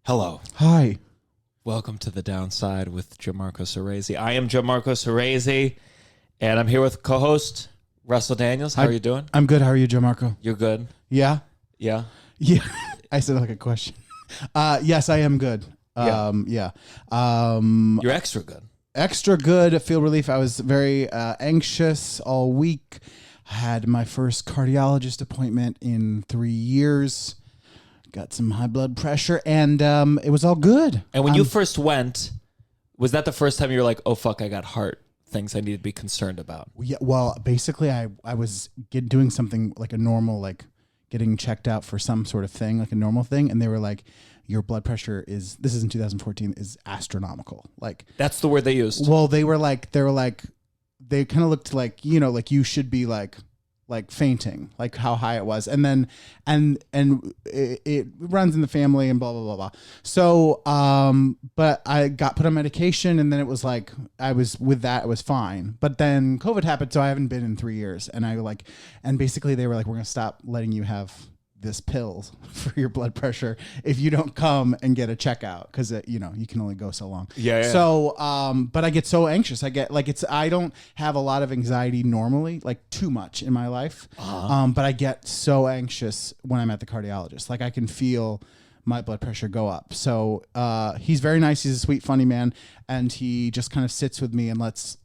Hello. Hi. Welcome to The Downside with Gianmarco Soresi. I am Gianmarco Soresi, and I'm here with co-host Russell Daniels. How are you doing? I'm good. How are you, Gianmarco? You're good? Yeah? Yeah? Yeah. I said like a question. Yes, I am good. Yeah. You're extra good. Extra good. Feel relief. I was very anxious all week. I had my first cardiologist appointment in 3 years. Got some high blood pressure, and it was all good. And when you first went, was that the first time you were like, oh, fuck, I got heart things I need to be concerned about? Yeah, well, basically, I was doing something like a normal, like getting checked out for some sort of thing, like a normal thing, and they were like, your blood pressure is, this is in 2014, is astronomical. Like, that's the word they used. Well, they kind of looked like, you know, like you should be like fainting, like how high it was. And then, and it runs in the family and blah, blah, blah, blah. So, but I got put on medication, and then it was like, it was fine. But then COVID happened. So I haven't been in 3 years, and basically they were like, we're going to stop letting you have this pill for your blood pressure if you don't come and get a checkout, because you know you can only go so long. Yeah. So but I get so anxious. I don't have a lot of anxiety normally, like too much in my life. But I get so anxious when I'm at the cardiologist. Like I can feel my blood pressure go up. So he's very nice. He's a sweet, funny man, and he just kind of sits with me and lets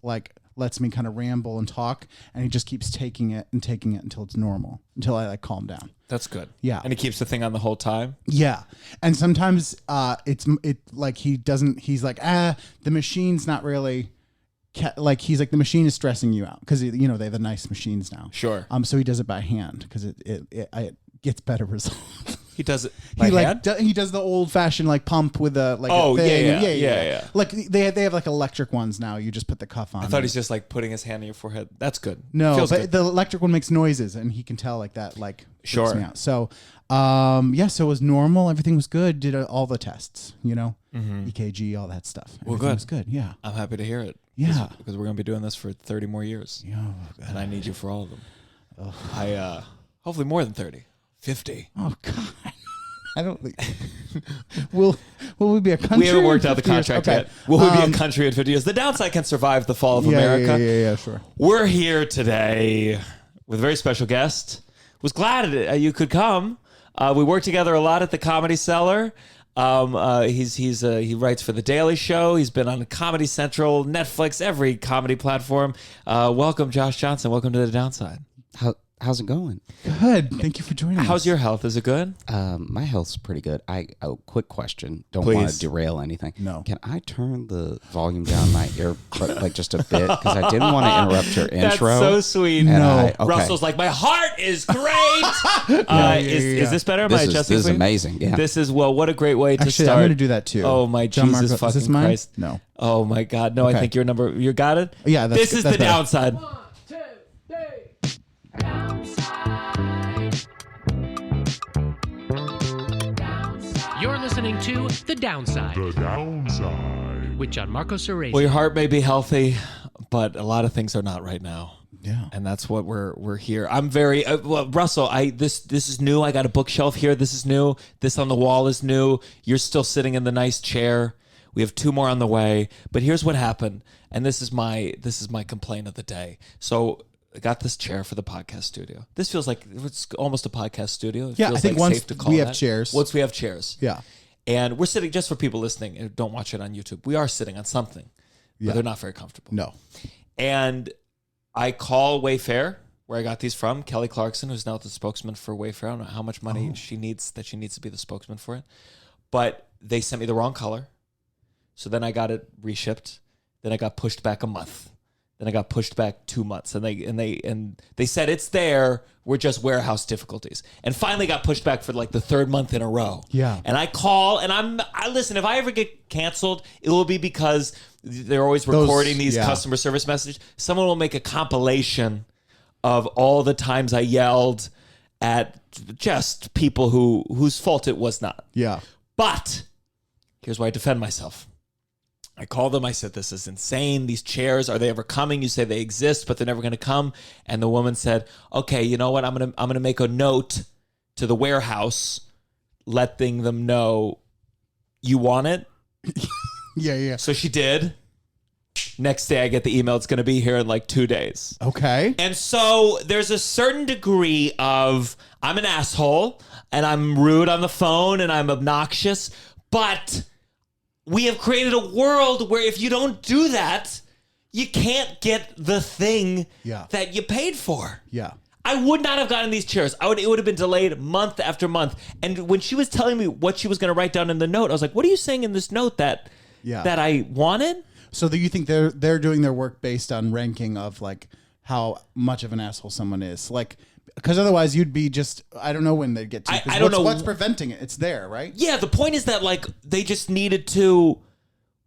me kind of ramble and talk, and he just keeps taking it until it's normal, until I like calm down. That's good. Yeah. And he keeps the thing on the whole time? Yeah. And sometimes he's like, the machine's not really, he's like, the machine is stressing you out, because, you know, they have the nice machines now. Sure. So he does it by hand, because it gets better results. He does it by hand? He does the old fashioned like pump with a like a thing. Yeah. Like they have like electric ones now. You just put the cuff on. I thought he's just like putting his hand on your forehead. That's good. No, Feels but good. the electric one makes noises, and he can tell like that. Like sure. Me out. So so it was normal. Everything was good. Did all the tests. You know, EKG, all that stuff. Well, Everything good. was good. Yeah. I'm happy to hear it. Yeah. Because we're gonna be doing this for 30 more years. Yeah. And I need you for all of them. I hopefully more than 30. 50. Oh God. I don't think. Will we be a country? We haven't worked out the contract yet. Will we be a country in 50 years? The Downside can survive the fall of America. Yeah, sure. We're here today with a very special guest. Was glad you could come. We work together a lot at the Comedy Cellar. He writes for The Daily Show. He's been on Comedy Central, Netflix, every comedy platform. Welcome, Josh Johnson. Welcome to The Downside. How's it going? Good. Thank you for joining us. How's your health? Is it good? My health's pretty good. Quick question. Don't Please. want to derail anything. No. Can I turn the volume down my ear, but like just a bit? Because I didn't want to interrupt your intro. That's so sweet. No. Russell's like, my heart is great. Is this better? Am I adjusting This is for you? amazing. Yeah. This is, well, what a great way to Actually, start. I'm going to do that too. Oh, my Gianmarco, Jesus is fucking this mine? Christ. No. Oh, my God. No, I Okay. think your number, you got it? Yeah, This is that's The better. Downside. 1, 2, 3. Downside. You're listening to The Downside The Downside. with Gianmarco Soresi. Well, your heart may be healthy, but a lot of things are not right now. Yeah. And that's what we're here. I'm very Russell. This is new. I got a bookshelf here. This is new. This on the wall is new. You're still sitting in the nice chair. We have 2 more on the way. But here's what happened, and this is my complaint of the day. So I got this chair for the podcast studio. This feels like it's almost a podcast studio. It Yeah, feels I think like once safe to call we have that. chairs. Once we have chairs. Yeah. And we're sitting, just for people listening who don't watch it on YouTube, we are sitting on something, but they're not very comfortable. No. And I call Wayfair, where I got these from, Kelly Clarkson, who's now the spokesman for Wayfair. I don't know how much money she needs to be the spokesman for it. But they sent me the wrong color. So then I got it reshipped. Then I got pushed back a month. Then I got pushed back 2 months. And they said it's there. We're just warehouse difficulties. And finally got pushed back for like the 3rd month in a row. Yeah. And I call, and I listen, if I ever get canceled, it will be because they're always recording these customer service messages. Someone will make a compilation of all the times I yelled at just people whose fault it was not. Yeah. But here's why I defend myself. I called them. I said, this is insane. These chairs, are they ever coming? You say they exist, but they're never going to come. And the woman said, okay, you know what? I'm going to make a note to the warehouse letting them know you want it? Yeah. So she did. Next day I get the email. It's going to be here in like 2 days. Okay. And so there's a certain degree of I'm an asshole and I'm rude on the phone and I'm obnoxious, but we have created a world where if you don't do that, you can't get the thing that you paid for. Yeah. I would not have gotten these chairs. It would have been delayed month after month. And when she was telling me what she was going to write down in the note, I was like, what are you saying in this note that I wanted? So do you think they're doing their work based on ranking of like how much of an asshole someone is? Like, because otherwise you'd be just, I don't know when they'd get to you. I don't know. What's preventing it? It's there, right? Yeah, the point is that like they just needed to,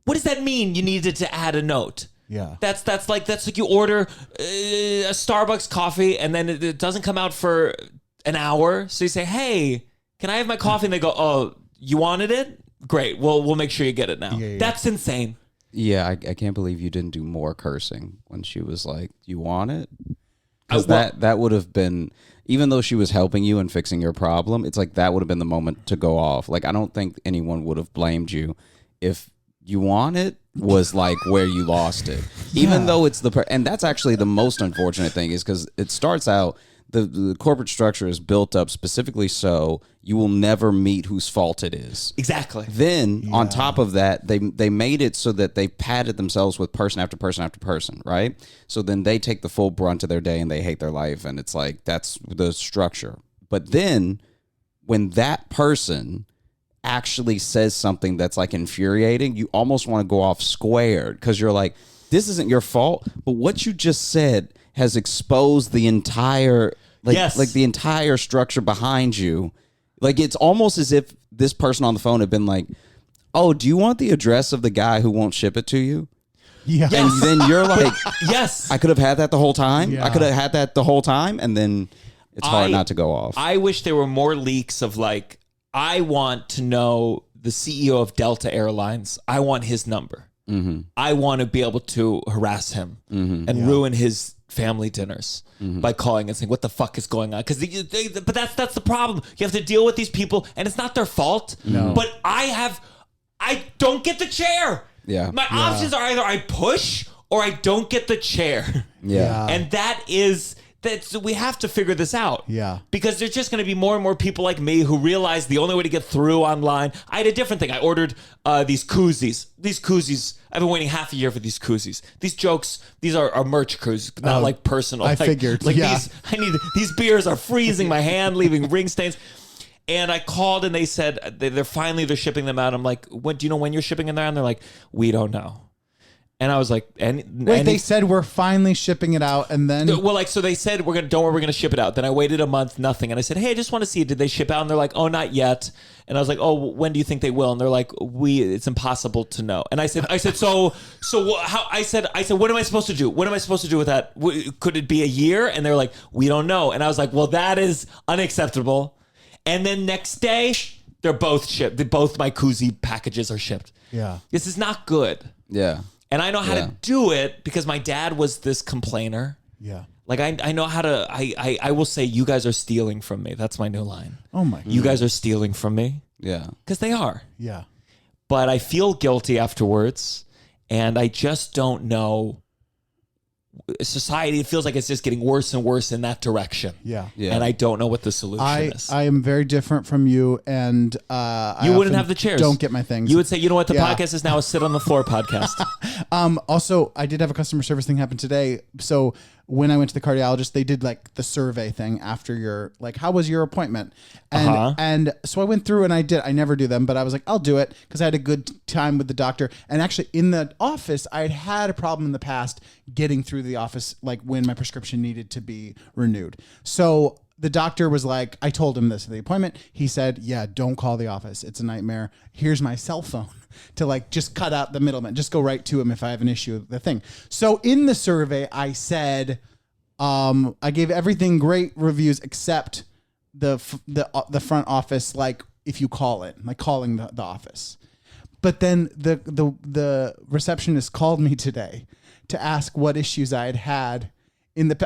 what does that mean? You needed to add a note. Yeah. That's like you order a Starbucks coffee and then it doesn't come out for an hour. So you say, hey, can I have my coffee? And they go, oh, you wanted it? Great. We'll make sure you get it now. Yeah. That's insane. Yeah, I can't believe you didn't do more cursing when she was like, you want it? Because that would have been, even though she was helping you and fixing your problem, it's like that would have been the moment to go off. Like, I don't think anyone would have blamed you if you want it was like where you lost it. Even though it's and that's actually the most unfortunate thing is because it starts out, the corporate structure is built up specifically so you will never meet whose fault it is. Exactly. Then on top of that, they made it so that they padded themselves with person after person after person, right? So then they take the full brunt of their day and they hate their life, and it's like that's the structure. But then when that person actually says something that's like infuriating, you almost want to go off squared because you're like, this isn't your fault, but what you just said has exposed the entire like the entire structure behind you. Like it's almost as if this person on the phone had been like, oh, do you want the address of the guy who won't ship it to you? Yeah. And then you're like, yes, I could have had that the whole time. Yeah. I could have had that the whole time. And then it's hard not to go off. I wish there were more leaks of like, I want to know the CEO of Delta Airlines. I want his number. Mm-hmm. I want to be able to harass him and ruin his family dinners by calling and saying, what the fuck is going on? But that's the problem. You have to deal with these people and it's not their fault. No. But I don't get the chair. Yeah. My options are either I push or I don't get the chair. Yeah. And we have to figure this out. Yeah. Because there's just going to be more and more people like me who realize the only way to get through online. I had a different thing. I ordered these koozies. These koozies, I've been waiting half a year for these koozies. These jokes, these are merch koozies, not like personal. I figured. Like these beers are freezing my hand, leaving ring stains. And I called and they said they're shipping them out. I'm like, do you know when you're shipping them out? And they're like, we don't know. And I was like, they said we're finally shipping it out, and then so they said we're gonna ship it out. Then I waited a month, nothing, and I said, hey, I just want to see, did they ship out? And they're like, oh, not yet. And I was like, oh, when do you think they will? And they're like, it's impossible to know. And I said, so how? I said, what am I supposed to do? What am I supposed to do with that? Could it be a year? And they're like, we don't know. And I was like, well, that is unacceptable. And then next day, they're both shipped. Both my koozie packages are shipped. Yeah, this is not good. Yeah. And I know how to do it because my dad was this complainer. Yeah. Like I know how to, I will say, you guys are stealing from me. That's my new line. Oh my God. You guys are stealing from me. Yeah. Because they are. Yeah. But I feel guilty afterwards. And I just don't know. Society, it feels like it's just getting worse and worse in that direction. Yeah. And I don't know what the solution is. I am very different from you, and you wouldn't have the chairs. Don't get my things. You would say, you know what, the podcast is now a sit on the floor podcast. Also, I did have a customer service thing happen today. So when I went to the cardiologist, they did like the survey thing after your, like, how was your appointment? And so I went through and I never do them, but I was like, I'll do it because I had a good time with the doctor. And actually in the office, I had a problem in the past getting through the office, like when my prescription needed to be renewed. So the doctor was like, I told him this at the appointment. He said, yeah, don't call the office. It's a nightmare. Here's my cell phone to like just cut out the middleman. Just go right to him if I have an issue with the thing. So in the survey, I said, I gave everything great reviews except the front office, like if you call it, like calling the office. But then the receptionist called me today to ask what issues I had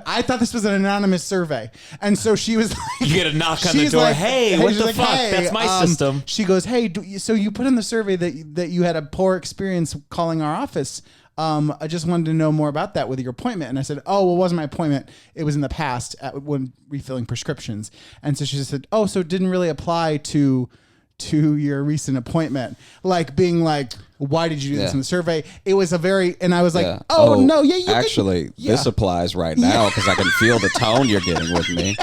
I thought this was an anonymous survey, and so she was like, You get a knock on the she's door. like, Hey, what she's the like, fuck? "Hey," That's my system. She goes, hey, so you put in the survey that you had a poor experience calling our office. I just wanted to know more about that with your appointment. And I said, oh, well, it wasn't my appointment. It was in the past when refilling prescriptions. And so she just said, oh, so it didn't really apply to your recent appointment. Like being like, why did you do this in the survey? It was and I was like, oh no. Yeah. Actually, this applies right now because I can feel the tone you're getting with me.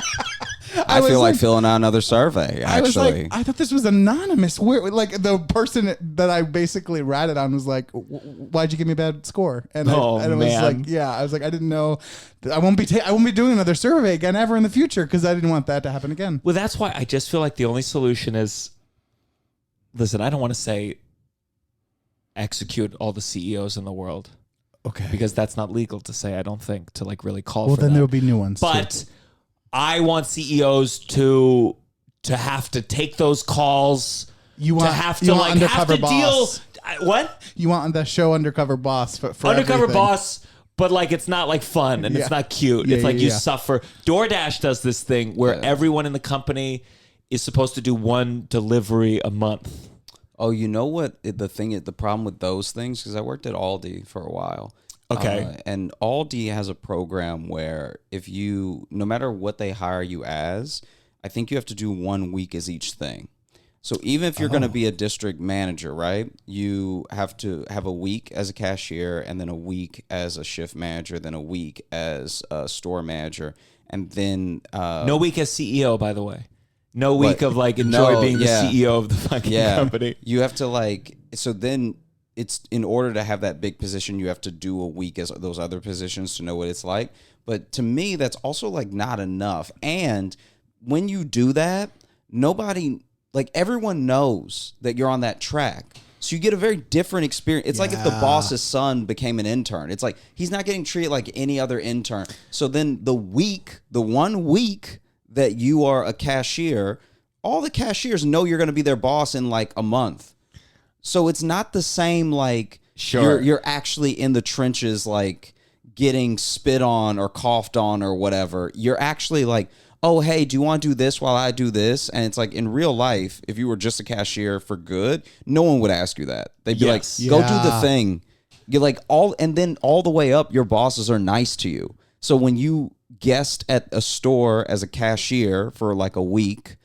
I feel like filling out another survey, actually. I was like, I thought this was anonymous. Like the person that I basically ratted on was like, why'd you give me a bad score? And I was like, I was like, I didn't know. I won't be doing another survey again ever in the future because I didn't want that to happen again. Well, that's why I just feel like the only solution is, listen, I don't want to say execute all the CEOs in the world. Okay. Because that's not legal to say, I don't think, to like really call for for then that. there'll be new ones. But too. I want CEOs to have to take those calls. You want to have to you want like Undercover have to Boss. deal. What? You want the show Undercover Boss for Undercover everything. Boss, but like it's not like fun and it's not cute. Yeah, it's like yeah, you yeah. suffer. DoorDash does this thing where everyone in the company is supposed to do one delivery a month. oh, you know what the problem with those things, because I worked at Aldi for a while. Okay. And Aldi has a program where no matter what they hire you as, I think you have to do 1 week as each thing. So even if you're going to be a district manager, right, you have to have a week as a cashier and then a week as a shift manager, then a week as a store manager, and then... no week as CEO, by the way. No week of like enjoy being the CEO of the fucking company. You have to so then... It's in order to have that big position, you have to do a week as those other positions to know what it's like. But to me, that's also like not enough. And when you do that, everyone knows that you're on that track. So you get a very different experience. It's like if the boss's son became an intern. It's like he's not getting treated like any other intern. So then the 1 week that you are a cashier, all the cashiers know you're going to be their boss in like a month. So it's not the same, like, you're actually in the trenches, like, getting spit on or coughed on or whatever. You're actually like, oh, hey, do you want to do this while I do this? And it's like, in real life, if you were just a cashier for good, no one would ask you that. They'd be like, go do the thing. You're like, and then all the way up, your bosses are nice to you. So when you guest at a store as a cashier for like a week,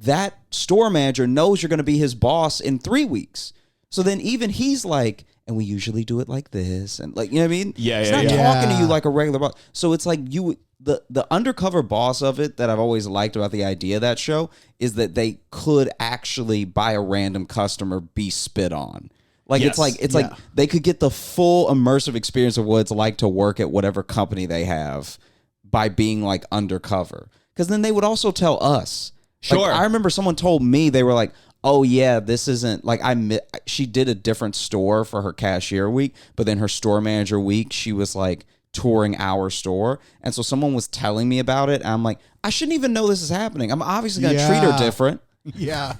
that store manager knows you're going to be his boss in 3 weeks. So then even he's like, and we usually do it like this. And like, you know what I mean? He's not talking to you like a regular boss. So it's like the undercover boss of it that I've always liked about the idea of that show is that they could actually, by a random customer, be spit on. Like, it's like they could get the full immersive experience of what it's like to work at whatever company they have by being like undercover. Because then they would also tell us. Sure. Like, I remember someone told me, they were like, oh yeah, this isn't like she did a different store for her cashier week, but then her store manager week, she was like touring our store. And so someone was telling me about it. And I'm like, I shouldn't even know this is happening. I'm obviously going to treat her different. Yeah.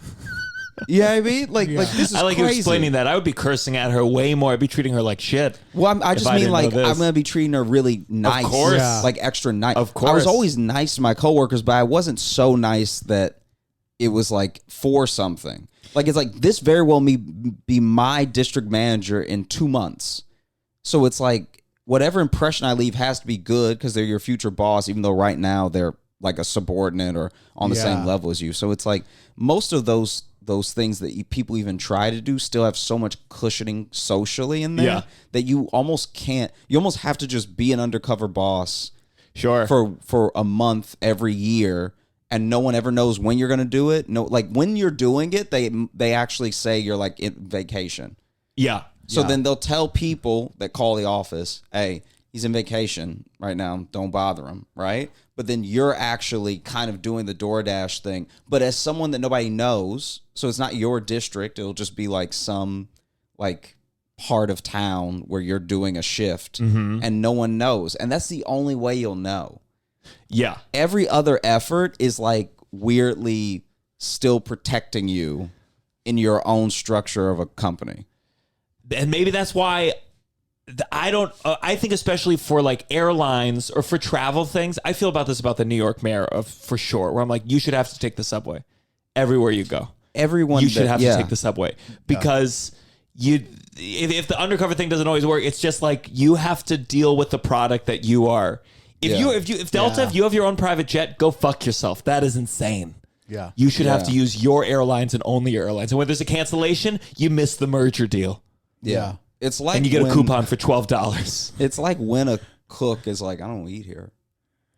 You know what I mean? Like this is I like crazy. you explaining that. I would be cursing at her way more. I'd be treating her like shit. Well, I just mean like I'm going to be treating her really nice. Of course. Yeah. Like extra nice. Of course. I was always nice to my coworkers, but I wasn't so nice that it was like for something. Like it's like this very well may be my district manager in 2 months. So it's like whatever impression I leave has to be good because they're your future boss, even though right now they're like a subordinate or on the same level as you. So it's like most of those things that people even try to do still have so much cushioning socially in there that you almost can't. You almost have to just be an undercover boss, for a month every year, and no one ever knows when you're going to do it. No, like when you're doing it, they actually say you're like in vacation. Yeah. So then they'll tell people that call the office, hey, he's in vacation right now. Don't bother him, right? But then you're actually kind of doing the DoorDash thing. But as someone that nobody knows, so it's not your district. It'll just be like some like part of town where you're doing a shift and no one knows. And that's the only way you'll know. Yeah. Every other effort is like weirdly still protecting you in your own structure of a company. And maybe that's why I don't. I think especially for like airlines or for travel things, I feel about this about the New York mayor for sure. Where I'm like, you should have to take the subway everywhere you go. Everyone, You should have to take the subway because if the undercover thing doesn't always work, it's just like you have to deal with the product that you are. If Delta, if you have your own private jet, go fuck yourself. That is insane. Yeah. You should have to use your airlines and only your airlines. And when there's a cancellation, you miss the merger deal. Yeah. It's like and you get a coupon for $12. It's like when a cook is like, I don't eat here.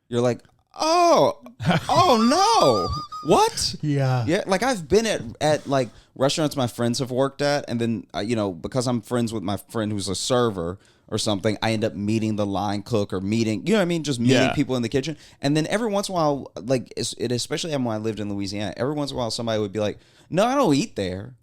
You're like, oh no. What? Yeah. Yeah. Like I've been at like restaurants my friends have worked at. And then, because I'm friends with my friend who's a server or something, I end up meeting the line cook or meeting, just meeting people in the kitchen. And then every once in a while, like it especially when I lived in Louisiana, every once in a while somebody would be like, no, I don't eat there.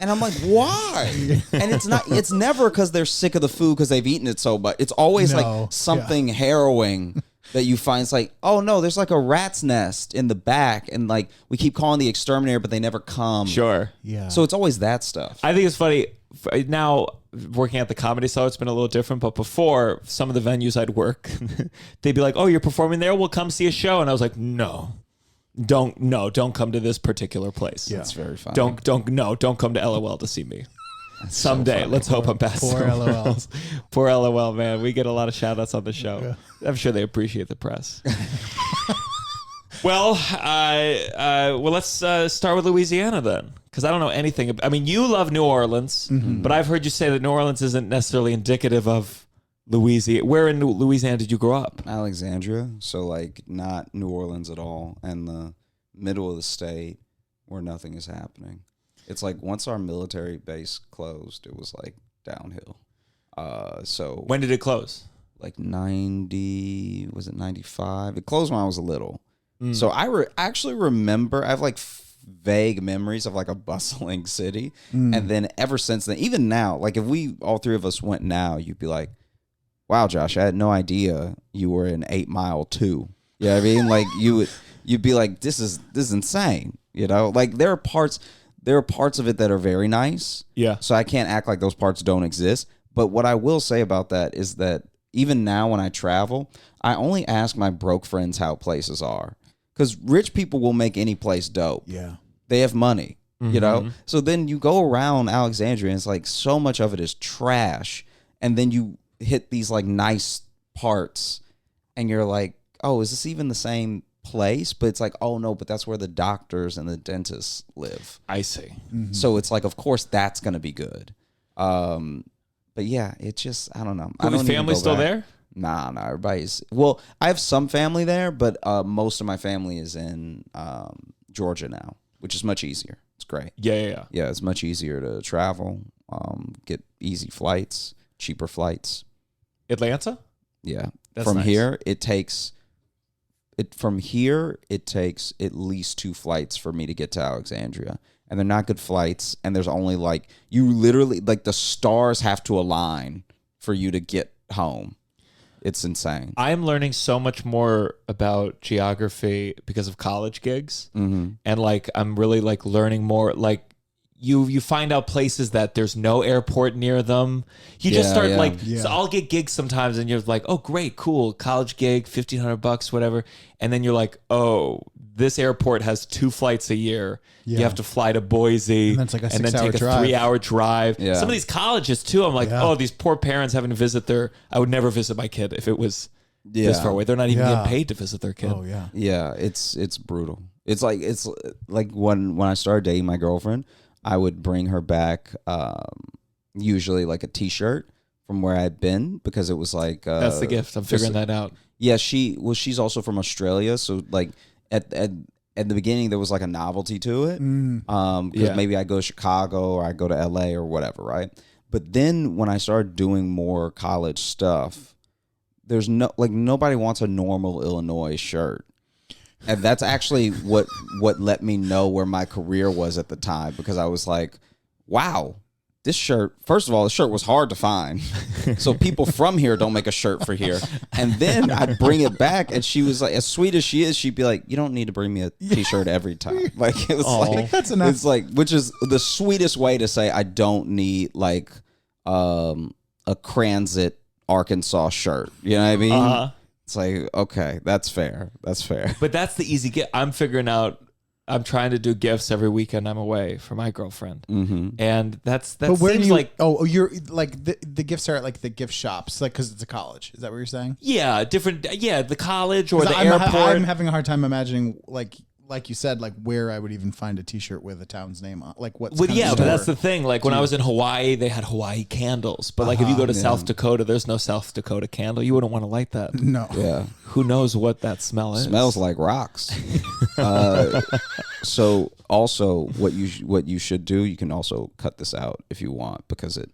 And I'm like, why? And it's never because they're sick of the food because they've eaten it so much. It's always like something harrowing that you find. It's like, oh no, there's like a rat's nest in the back, and like we keep calling the exterminator, but they never come. Sure. Yeah. So it's always that stuff. I think it's funny now working at the Comedy Cellar. It's been a little different, but before some of the venues I'd work, they'd be like, "Oh, you're performing there? We'll come see a show." And I was like, "No, don't come to this particular place. That's very funny. Don't come to LOL to see me." Someday, let's hope I'm past Poor LOL. Poor LOL, man. We get a lot of shout outs on the show. I'm sure they appreciate the press. Well, let's start with Louisiana then, because I don't know anything. I mean, you love New Orleans, but I've heard you say that New Orleans isn't necessarily indicative of Louisiana. Where in Louisiana did you grow up? Alexandria, so like not New Orleans at all, and the middle of the state where nothing is happening. It's like once our military base closed, it was like downhill. So When did it close? like 90, was it 95? It closed when I was little. So I actually remember, I have like vague memories of like a bustling city. And then ever since then, even now, like if all three of us went now, you'd be like, wow, Josh, I had no idea you were in 8 Mile 2. You know what I mean? Like you'd be like, this is insane. Like there are parts of it that are very nice. Yeah. So I can't act like those parts don't exist. But what I will say about that is that even now when I travel, I only ask my broke friends how places are. Because rich people will make any place dope. Yeah. They have money, So then you go around Alexandria and it's like so much of it is trash. And then you hit these like nice parts and you're like, oh, is this even the same place? But it's like, oh no, but that's where the doctors and the dentists live. I see. So it's like, of course that's going to be good. But yeah, it's just, I don't know. Is family still there? Nah, everybody's, well, I have some family there, but most of my family is in Georgia now, which is much easier. It's great. Yeah, it's much easier to travel, get easy flights, cheaper flights. Atlanta? Yeah. That's From nice. here, it takes at least 2 flights for me to get to Alexandria. And they're not good flights. And there's only like, you literally, like the stars have to align for you to get home. It's insane. I'm learning so much more about geography because of college gigs. And like, I'm really like learning more, like you find out places that there's no airport near them. You just start so I'll get gigs sometimes and you're like, oh great, cool, college gig, $1,500, whatever. And then you're like, oh, this airport has 2 flights a year. You have to fly to Boise and then it's like a 6 and then hour take a drive. 3-hour drive. Yeah. Some of these colleges too, I'm like, oh, these poor parents having to visit I would never visit my kid if it was this far away. They're not even getting paid to visit their kid. Oh yeah. Yeah, it's brutal. It's like when I started dating my girlfriend, I would bring her back usually like a t-shirt from where I'd been because it was like that's the gift. I'm figuring that out. Yeah, she's also from Australia, so like at the beginning there was like a novelty to it. Because maybe I go to Chicago or I go to LA or whatever, right? But then when I started doing more college stuff, there's nobody wants a normal Illinois shirt. And that's actually what let me know where my career was at the time, because I was like, wow, this shirt, first of all, the shirt was hard to find. So people from here don't make a shirt for here. And then I'd bring it back and she was like, as sweet as she is, she'd be like, you don't need to bring me a t-shirt every time. Like it was like, That's enough. it's like, which is the sweetest way to say I don't need like a Cransit Arkansas shirt. You know what I mean? It's like, okay, that's fair. That's fair. But that's the easy gift. I'm trying to do gifts every weekend I'm away for my girlfriend. And that But where seems do you, like... you're like the gifts are at like the gift shops, like because it's a college. Is that what you're saying? Yeah, the college or the I'm airport. I'm having a hard time imagining like you said, like where I would even find a T-shirt with a town's name on. Like what's Well, kind of yeah, the but store? that's the thing. Like when I was in Hawaii, they had Hawaii candles. But like if you go to South Dakota, there's no South Dakota candle. You wouldn't want to light that. No. Yeah. Who knows what that smell is? Smells like rocks. So also what you should do, you can also cut this out if you want because you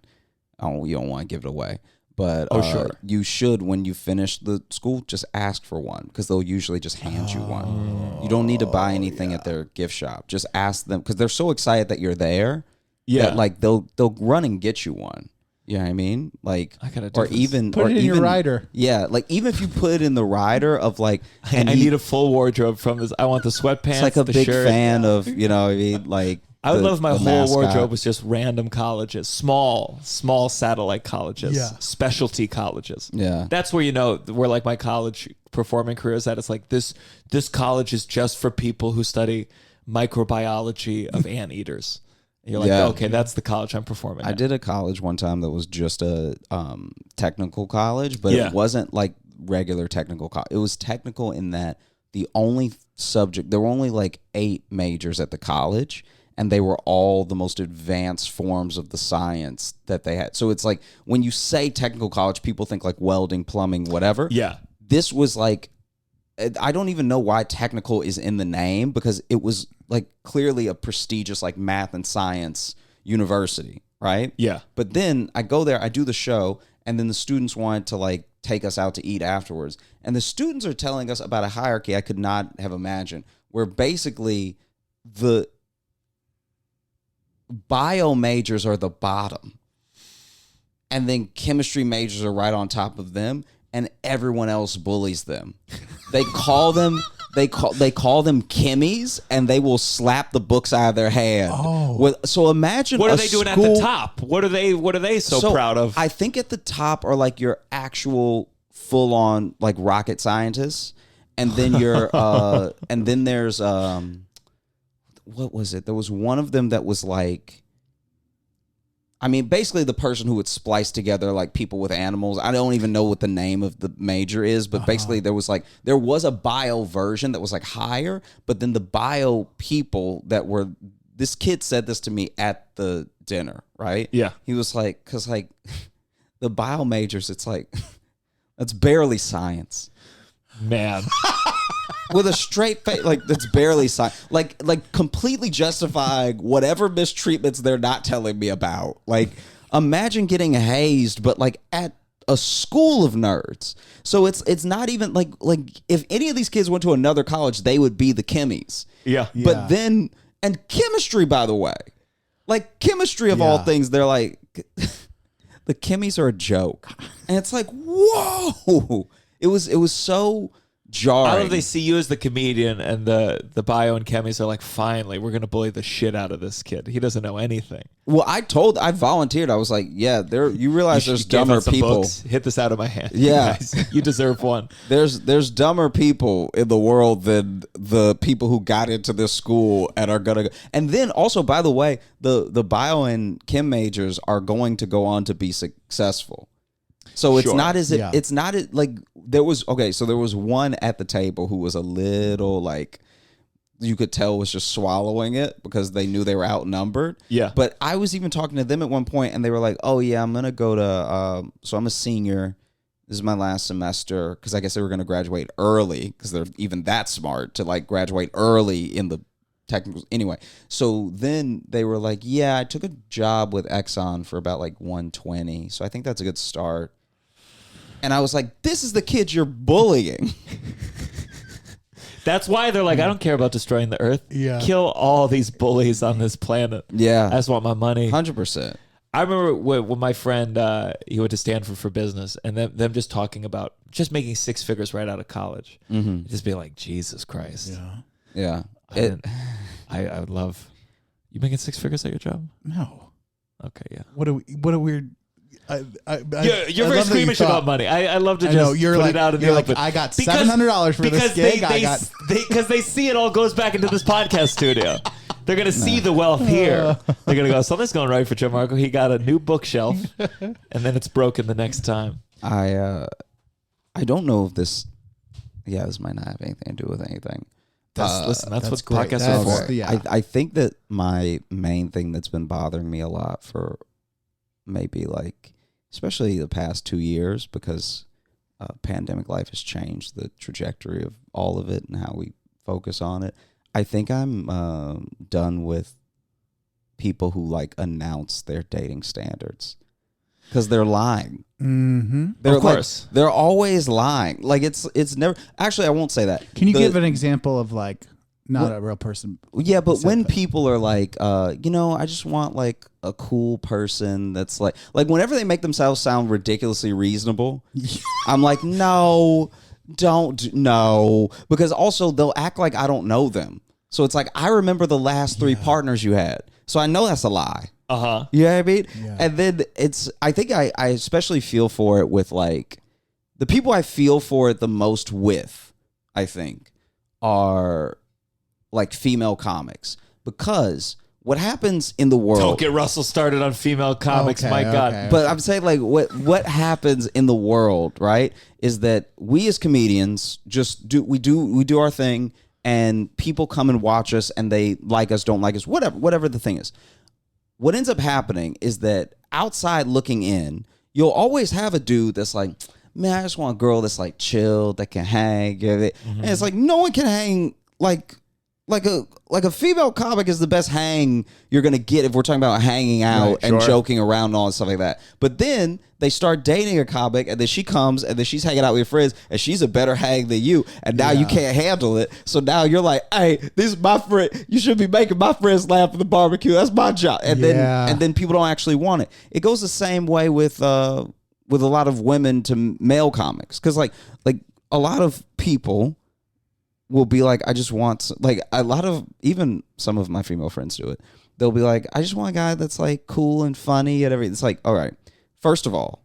don't want to give it away. But sure. You should, when you finish the school, just ask for one because they'll usually just hand you one. You don't need to buy anything at their gift shop. Just ask them because they're so excited that you're there. Yeah, that, like they'll run and get you one. You know what I mean? Like, I gotta do or this. even Put or it in even, your rider. Yeah, like even if you put it in the rider of like, I need a full wardrobe from this. I want the sweatpants. it's like a the big shirt. fan of, you know what I mean? Like, I would the- love my the whole mascot. wardrobe was just random colleges, small satellite colleges, Yeah. specialty colleges. Yeah. That's where, you know, where like my college performing career is at. It's like this college is just for people who study microbiology of anteaters. And you're like, Yeah. okay, that's the college I'm performing I at. did a college one time that was just a technical college, but Yeah. it wasn't like regular technical college. It was technical in that the only subject, there were only like 8 majors at the college, and they were all the most advanced forms of the science that they had. So it's like when you say technical college, people think like welding, plumbing, whatever. Yeah. This was like, I don't even know why technical is in the name because it was like clearly a prestigious like math and science university, right? Yeah. But then I go there, I do the show, and then the students wanted to like take us out to eat afterwards. And the students are telling us about a hierarchy I could not have imagined, where basically the bio majors are the bottom. And then chemistry majors are right on top of them, and everyone else bullies them. They call them kimmies, and they will slap the books out of their hand. So imagine What are a they doing at school- the top? What are they so proud of? I think at the top are like your actual full on like rocket scientists, and then your and then there's what was it? There was one of them that was like, I mean, basically the person who would splice together like people with animals. I don't even know what the name of the major is, but basically there was a bio version that was like higher, but then the bio people that were, this kid said this to me at the dinner, right? Yeah. He was like, because like the bio majors, it's like, that's barely science. Man. With a straight face, like that's barely science. Like completely justifying whatever mistreatments they're not telling me about. Like imagine getting hazed, but like at a school of nerds. So it's not even like if any of these kids went to another college, they would be the kimmies. Yeah. But then, and chemistry, by the way, like chemistry of all things, they're like, the kimmies are a joke. And it's like, whoa. It was so jarring. I love they see you as the comedian, and the bio and chemis are like, finally, we're gonna bully the shit out of this kid. He doesn't know anything. Well, I volunteered. I was like, yeah, you realize there's gave dumber out some people. books. Hit this out of my hand. Yeah. You guys, you deserve one. There's dumber people in the world than the people who got into this school and are gonna go. And then also, by the way, the bio and chem majors are going to go on to be successful. So it's Sure. not as if it's not like there was so there was one at the table who was a little like, you could tell was just swallowing it because they knew they were outnumbered. Yeah. But I was even talking to them at one point, and they were like, "Oh yeah, I'm gonna go to so I'm a senior. This is my last semester because I guess they were gonna graduate early because they're even that smart to like graduate early in the technical anyway." So then they were like, "Yeah, I took a job with Exxon for about like 120, so I think that's a good start." And I was like, "This is the kid you're bullying." That's why they're like, I don't care about destroying the earth. Yeah. Kill all these bullies on this planet. Yeah, I just want my money. 100%. I remember when my friend, he went to Stanford for business, and them just talking about just making 6 figures right out of college. Mm-hmm. Just be like, Jesus Christ. Yeah. I would love, you making 6 figures at your job? No. Okay, yeah. What a weird You're very squeamish about money. I love to just you're put like, it out in the you're like, open. I got $700 for this gig. Because they see it all goes back into this podcast studio. They're going to see the wealth here. They're going to go, something's going right for Gianmarco. He got a new bookshelf, and then it's broken the next time. I don't know if this. Yeah, this might not have anything to do with anything. That's what great. podcasts That's are for. great. Yeah. I think that my main thing that's been bothering me a lot for maybe like, especially the past 2 years, because pandemic life has changed the trajectory of all of it and how we focus on it. I think I'm done with people who like announce their dating standards because they're lying. Mm-hmm. They're Of course. they're always lying. Like it's never. Actually, I won't say that. Can you give an example of like not a real person? Yeah, but when thing. people are like, I just want like a cool person that's like whenever they make themselves sound ridiculously reasonable, I'm like, no, because also they'll act like I don't know them. So it's like, I remember the last 3 partners you had. So I know that's a lie. Uh-huh. You know what I mean? Yeah. And then I think I especially feel for it with like, the people I feel for it the most with, I think, are like female comics. Because what happens in the world... Don't get Russell started on female comics, my God. But I'm saying like what happens in the world, right, is that we as comedians just do our thing, and people come and watch us, and they like us, don't like us, whatever the thing is. What ends up happening is that outside looking in, you'll always have a dude that's like, man, I just want a girl that's like chill, that can hang. And it's like, no one can hang like a female comic is the best hang you're gonna get if we're talking about hanging out and joking around and all that stuff like that. But then they start dating a comic, and then she comes, and then she's hanging out with your friends, and she's a better hang than you, and now you can't handle it. So now you're like, hey, this is my friend. You should be making my friends laugh at the barbecue. That's my job. And then people don't actually want it. It goes the same way with a lot of women to male comics, because like a lot of people will be like, I just want, like, a lot of, even some of my female friends do it. They'll be like, I just want a guy that's like cool and funny and everything. It's like, all right, first of all,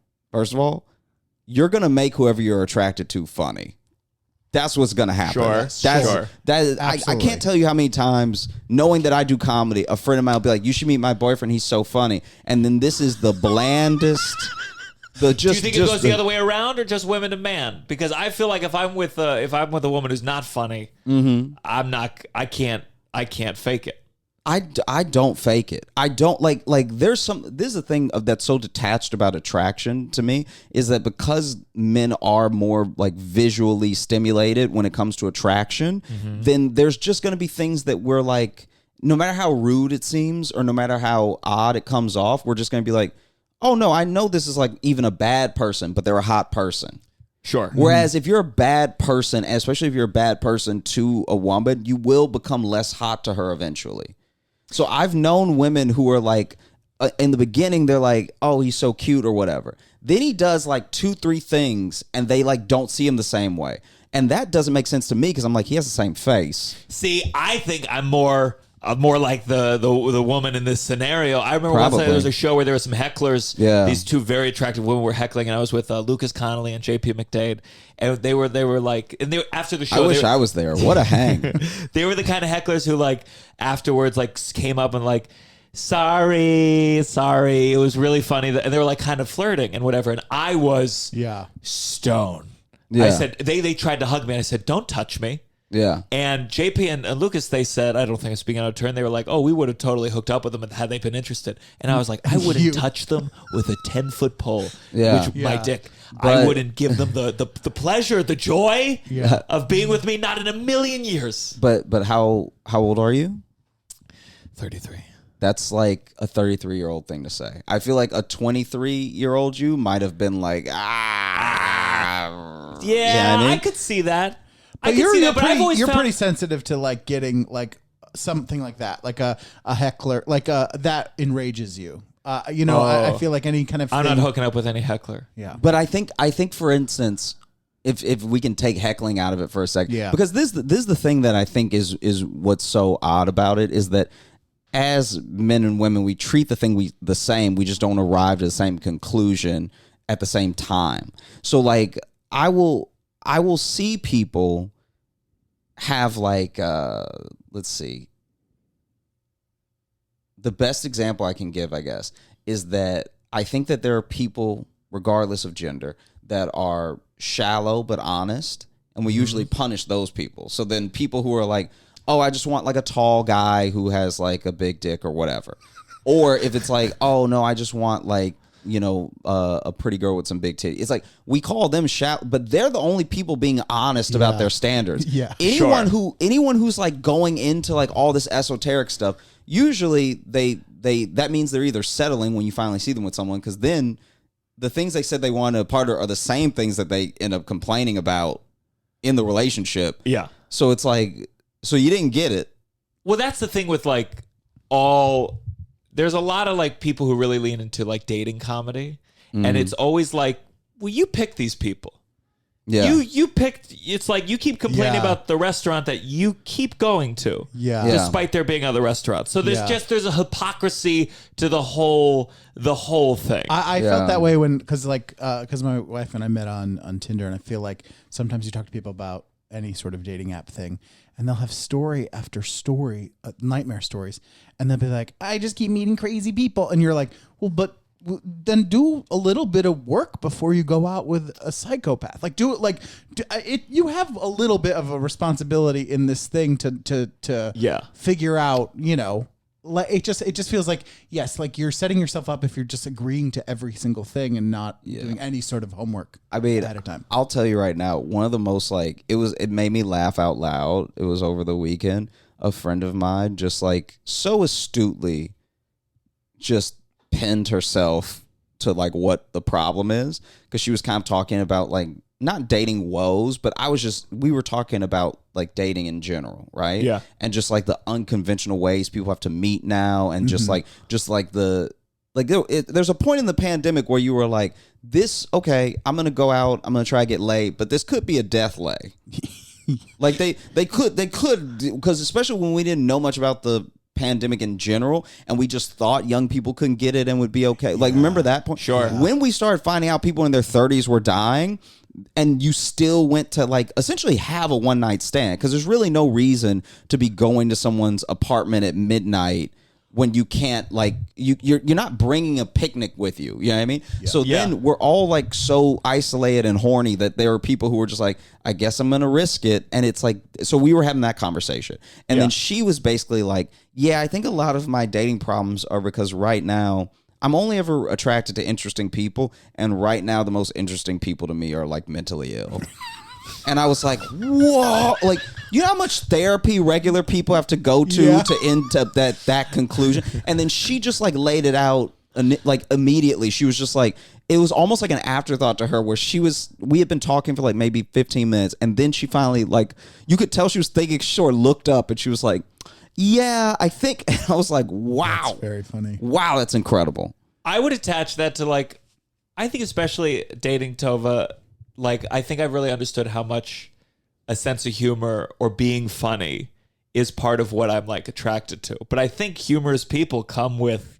you're gonna make whoever you're attracted to funny. That's what's gonna happen. Sure. I can't tell you how many times, knowing that I do comedy, a friend of mine will be like, you should meet my boyfriend, he's so funny. And then this is the blandest. Do you think it goes the other way around, or just women to man? Because I feel like if I'm with a woman who's not funny, I can't fake it. I don't fake it. I don't like there's a thing that's so detached about attraction to me, is that because men are more like visually stimulated when it comes to attraction, then there's just going to be things that we're like, no matter how rude it seems or no matter how odd it comes off, we're just going to be like, oh no, I know this is like even a bad person, but they're a hot person. Sure. Whereas if you're a bad person, and especially if you're a bad person to a woman, you will become less hot to her eventually. So I've known women who are like, in the beginning, they're like, oh, he's so cute or whatever. Then he does like 2-3 things, and they like don't see him the same way. And that doesn't make sense to me, because I'm like, he has the same face. See, I think I'm more like the woman in this scenario. I remember once there was a show where there were some hecklers. Yeah. These 2 very attractive women were heckling, and I was with Lucas Connolly and JP McDade, and they were like, and they after the show. I wish I was there. What a hang! They were the kind of hecklers who like afterwards like came up and like, sorry, it was really funny, and they were like kind of flirting and whatever, and I was stoned. Yeah. I said they tried to hug me, and I said, don't touch me. Yeah. And JP and Lucas, they said, I don't think I'm speaking out of turn, they were like, oh, we would have totally hooked up with them had they been interested. And I was like, I wouldn't touch them with a 10-foot pole, my dick. I wouldn't give them the pleasure, the joy of being with me, not in a million years. But how old are you? 33. That's like a 33-year-old thing to say. I feel like a 23-year-old you might have been like, Yeah, you know what I mean? I could see that. But you're pretty sensitive to like getting like something like that, like a heckler, like that enrages you. I feel like any kind of thing. I'm not hooking up with any heckler. Yeah. But I think for instance, if we can take heckling out of it for a second, because this is the thing that I think is what's so odd about it, is that as men and women, we treat the thing the same. We just don't arrive at the same conclusion at the same time. So like I will see people have like let's see. The best example I can give, I guess, is that I think that there are people, regardless of gender, that are shallow but honest, and we usually punish those people. So then people who are like, oh, I just want like a tall guy who has like a big dick or whatever. Or if it's like, oh no, I just want like, you know, a pretty girl with some big titties. It's like we call them shallow, but they're the only people being honest about their standards. Yeah, anyone who's like going into like all this esoteric stuff, usually that means they're either settling when you finally see them with someone, because then the things they said they wanted apart are the same things that they end up complaining about in the relationship. Yeah. So it's like, so you didn't get it. Well, that's the thing with like there's a lot of like people who really lean into like dating comedy, and it's always like, well, you pick these people. Yeah. You picked. It's like you keep complaining Yeah. about the restaurant that you keep going to. Yeah. Despite there being other restaurants. So there's a hypocrisy to the whole thing. I felt that way because my wife and I met on Tinder, and I feel like sometimes you talk to people about any sort of dating app thing, and they'll have story after story, nightmare stories, and they'll be like, I just keep meeting crazy people, and you're like, well, but then do a little bit of work before you go out with a psychopath. Like you have a little bit of a responsibility in this thing to figure out, you know, like it just feels like, yes, like you're setting yourself up if you're just agreeing to every single thing and not doing any sort of homework. I mean, ahead of time. I'll tell you right now, one of the most like it made me laugh out loud. It was over the weekend. A friend of mine just like so astutely just pinned herself to like what the problem is, because she was kind of talking about like not dating woes, but we were talking about like dating in general, right? Yeah. And just like the unconventional ways people have to meet now, and just like there's a point in the pandemic where you were like, this, okay, I'm gonna go out, I'm gonna try to get laid, but this could be a death lay. Like they could, because especially when we didn't know much about the pandemic in general, and we just thought young people couldn't get it and would be okay. Like, remember that point? Sure. When we started finding out people in their 30s were dying, and you still went to like essentially have a one night stand, because there's really no reason to be going to someone's apartment at midnight when you can't, like, you're not bringing a picnic with you. You know what I mean? Yeah. So then we're all like so isolated and horny that there are people who were just like, I guess I'm gonna risk it. And it's like, so we were having that conversation, and then she was basically like, yeah, I think a lot of my dating problems are because right now I'm only ever attracted to interesting people, and right now the most interesting people to me are like mentally ill. And I was like, whoa, like, you know how much therapy regular people have to go to end up that conclusion? And then she just like laid it out like immediately. She was just like, it was almost like an afterthought to her, where we had been talking for like maybe 15 minutes, and then she finally, like, you could tell she was thinking, she sort of looked up and she was like, yeah, I think. And I was like, wow. That's very funny. Wow, that's incredible. I would attach that to like, I think especially dating Tova, like, I think I've really understood how much a sense of humor or being funny is part of what I'm like attracted to. But I think humorous people come with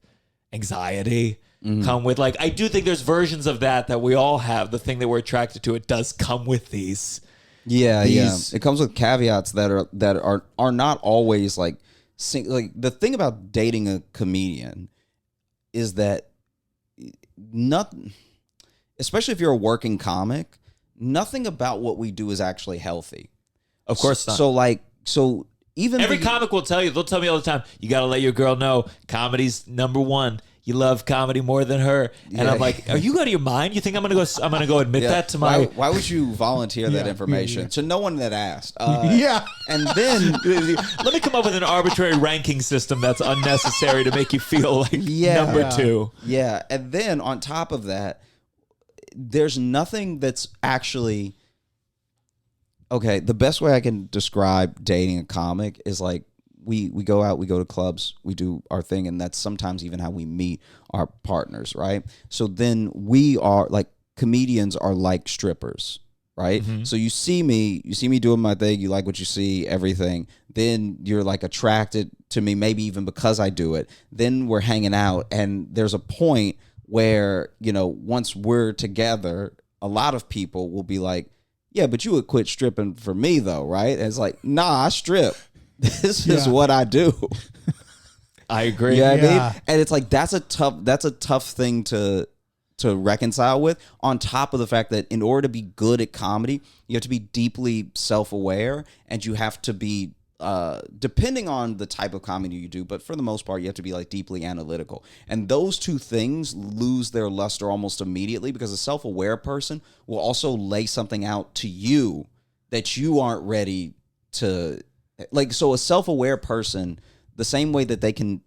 anxiety, come with like, I do think there's versions of that we all have. The thing that we're attracted to, it does come with these. Yeah. It comes with caveats that are not always like the thing about dating a comedian is that nothing, especially if you're a working comic, nothing about what we do is actually healthy. Of course not. So even every comic will tell you, they'll tell me all the time, you got to let your girl know comedy's number one. You love comedy more than her. And I'm like, are you out of your mind? You think I'm going to go admit that to my... Why would you volunteer that information to no one that asked? And then... Let me come up with an arbitrary ranking system that's unnecessary to make you feel like number two. Yeah. And then on top of that, there's nothing that's actually... Okay, the best way I can describe dating a comic is like, we go out, we go to clubs, we do our thing, and that's sometimes even how we meet our partners, right? So then we are like, comedians are like strippers. right? So you see me doing my thing, you like what you see, everything. Then you're like attracted to me, maybe even because I do it. Then we're hanging out, and there's a point where, you know, once we're together, a lot of people will be like, yeah, but you would quit stripping for me though, right? And it's like, nah, I strip. This is what I do. I agree. You know what I Yeah. mean? And it's like that's a tough thing to reconcile with, on top of the fact that in order to be good at comedy, you have to be deeply self-aware, and you have to be depending on the type of comedy you do, but for the most part you have to be like deeply analytical. And those two things lose their luster almost immediately, because a self-aware person will also lay something out to you that you aren't ready to, like, so a self-aware person, the same way that they can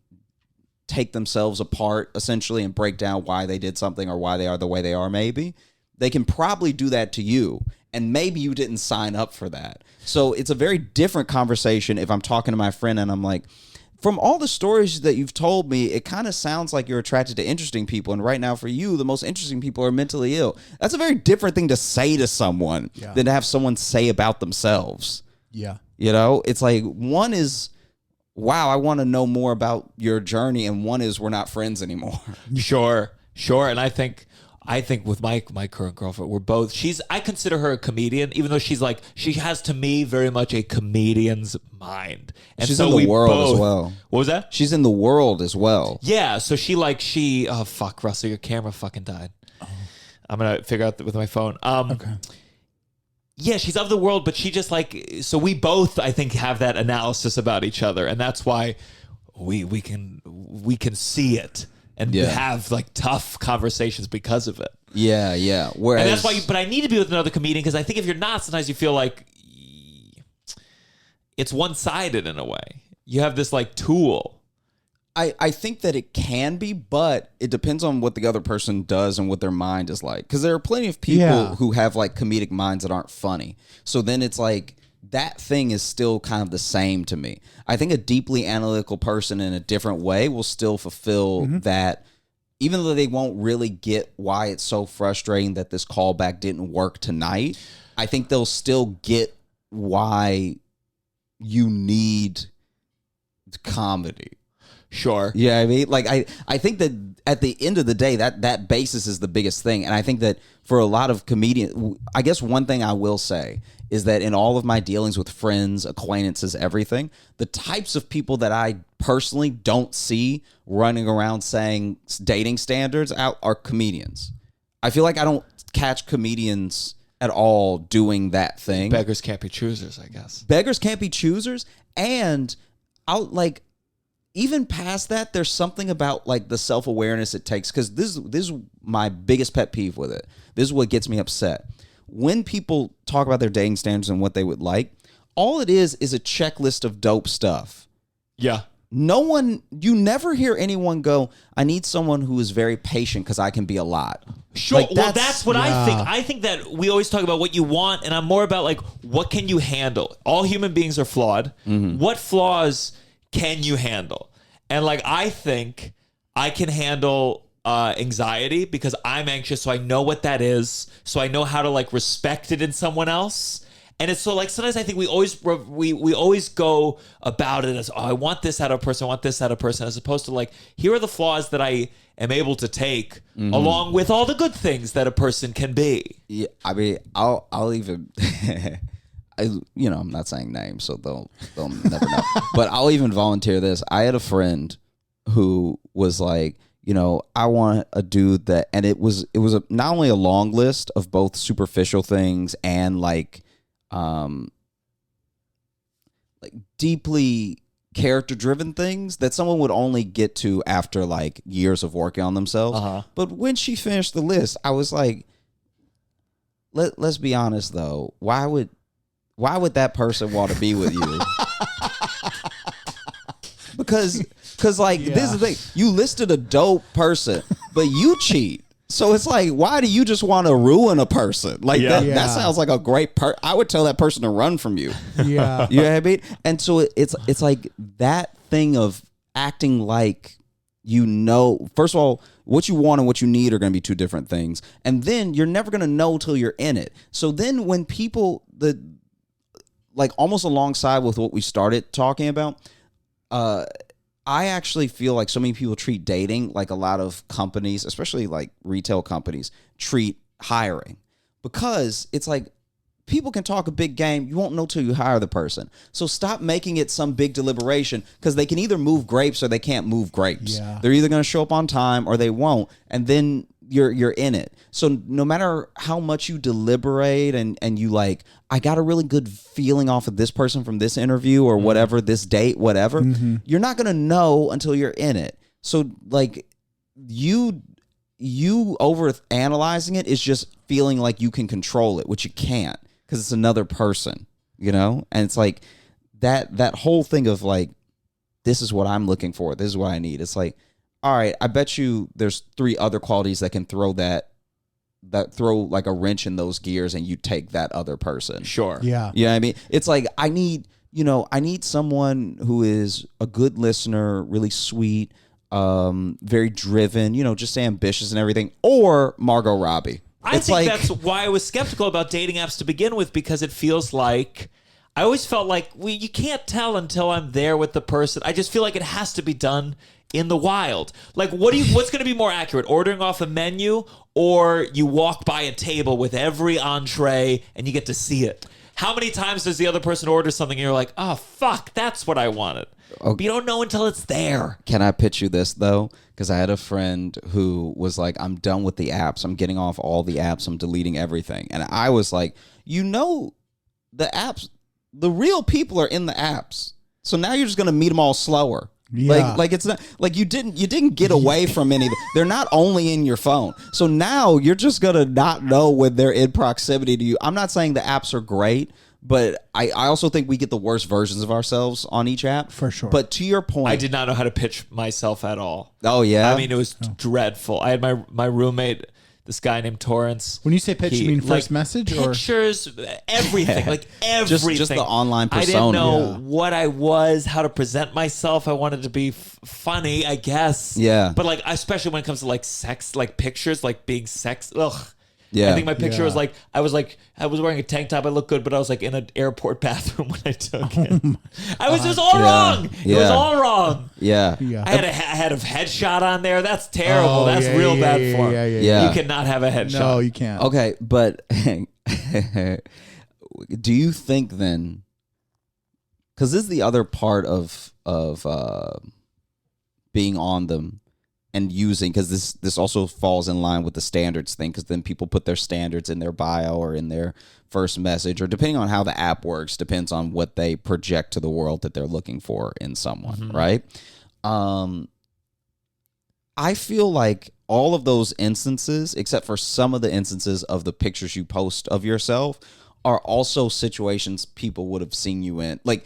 take themselves apart essentially and break down why they did something or why they are the way they are, maybe they can probably do that to you, and maybe you didn't sign up for that. So it's a very different conversation if I'm talking to my friend and I'm like, from all the stories that you've told me, it kind of sounds like you're attracted to interesting people, and right now for you the most interesting people are mentally ill. That's a very different thing to say to someone than to have someone say about themselves. Yeah. You know, it's like, one is, wow, I want to know more about your journey, and one is, we're not friends anymore. Sure. And I think with my current girlfriend, we're both. I consider her a comedian, even though she has to me very much a comedian's mind. And She's so in the we world both, as well. What was that? She's in the world as well. Yeah. So oh fuck, Russell, your camera fucking died. I'm gonna figure out with my phone. Okay. Yeah, she's of the world, but she just so we both, I think, have that analysis about each other, and that's why we can see it and have like tough conversations because of it. Yeah. Whereas, And that's why, but I need to be with another comedian, because I think if you're not, sometimes you feel like it's one-sided in a way. You have this like tool. I think that it can be, but it depends on what the other person does and what their mind is like. Because there are plenty of people who have like comedic minds that aren't funny. So then it's like, that thing is still kind of the same to me. I think a deeply analytical person in a different way will still fulfill that, even though they won't really get why it's so frustrating that this callback didn't work tonight. I think they'll still get why you need comedy. Sure. Yeah, I mean, like I think that at the end of the day, that basis is the biggest thing. And I think that for a lot of comedians, I guess one thing I will say is that in all of my dealings with friends, acquaintances, everything, the types of people that I personally don't see running around saying dating standards out are comedians. I feel like I don't catch comedians at all doing that thing. Beggars can't be choosers, I guess. Beggars can't be choosers. And even past that, there's something about like the self-awareness it takes, because this is my biggest pet peeve with it. This is what gets me upset. When people talk about their dating standards and what they would like, all it is a checklist of dope stuff. Yeah. You never hear anyone go, I need someone who is very patient because I can be a lot. Sure. Like, Well, that's what I think. I think that we always talk about what you want, and I'm more about like, what can you handle? All human beings are flawed. What flaws can you handle? And like, I think I can handle anxiety because I'm anxious, so I know what that is, so I know how to like respect it in someone else. And it's so like, sometimes I think we always go about it as, oh, I want this out of a person, I want this out of a person, as opposed to like, here are the flaws that I am able to take along with all the good things that a person can be. Yeah, I mean, I'll even, I'm not saying names, so they'll never know. But I'll even volunteer this. I had a friend who was like, I want a dude that, and it was not only a long list of both superficial things and like deeply character driven things that someone would only get to after like years of working on themselves. But when she finished the list, I was like, let's be honest though, why would that person want to be with you? Because like, this is the thing, you listed a dope person, but you cheat. So it's like, why do you just want to ruin a person? Like that sounds like a great I would tell that person to run from you. Yeah. You know what I mean? And so it's like that thing of acting like first of all, what you want and what you need are going to be two different things. And then you're never going to know till you're in it. So then when people, like almost alongside with what we started talking about, I actually feel like so many people treat dating like a lot of companies, especially like retail companies, treat hiring. Because it's like, people can talk a big game. You won't know till you hire the person. So stop making it some big deliberation, because they can either move grapes or they can't move grapes. Yeah. They're either going to show up on time or they won't. And then you're in it. So no matter how much you deliberate and you like, I got a really good feeling off of this person from this interview or whatever, this date, whatever, you're not going to know until you're in it. So like you over analyzing it is just feeling like you can control it, which you can't. Because it's another person, and it's like that whole thing of like, this is what I'm looking for, this is what I need. It's like, all right, I bet you there's 3 other qualities that can throw like a wrench in those gears, and you take that other person. Sure. Yeah. You know what I mean? It's like I need someone who is a good listener, really sweet, very driven, just ambitious and everything, or Margot Robbie. I think that's why I was skeptical about dating apps to begin with, because it feels like I always felt like you can't tell until I'm there with the person. I just feel like it has to be done in the wild. Like, what's going to be more accurate, ordering off a menu, or you walk by a table with every entree and you get to see it? How many times does the other person order something and you're like, oh, fuck, that's what I wanted? Okay. But you don't know until it's there. Can I pitch you this, though? Because I had a friend who was like, I'm done with the apps. I'm getting off all the apps. I'm deleting everything. And I was like, the apps, the real people are in the apps. So now you're just going to meet them all slower. Yeah. Like it's not like you didn't get away from any. They're not only in your phone. So now you're just gonna not know when they're in proximity to you. I'm not saying the apps are great, but I also think we get the worst versions of ourselves on each app. For sure. But to your point, I did not know how to pitch myself at all. Oh yeah. I mean, it was dreadful. I had my roommate, this guy named Torrance. When you say pitch, you mean first message or pictures, everything, like everything. Just the online persona. I didn't know what I was, how to present myself. I wanted to be funny, I guess. Yeah. But like, especially when it comes to like sex, like pictures, like being sex. Ugh. Yeah. I think my picture Yeah. was I was wearing a tank top. I looked good, but I was like in an airport bathroom when I took it. It was all wrong. It was all wrong. Yeah. Yeah. I had a headshot on there. That's terrible. Oh, That's yeah, real yeah, bad yeah, form. Yeah. You cannot have a headshot. No, you can't. Okay, but do you think then? Because this is the other part of being on them and using, because this also falls in line with the standards thing, because then people put their standards in their bio or in their first message, or depending on how the app works, depends on what they project to the world that they're looking for in someone, right? I feel like all of those instances, except for some of the instances of the pictures you post of yourself, are also situations people would have seen you in. Like,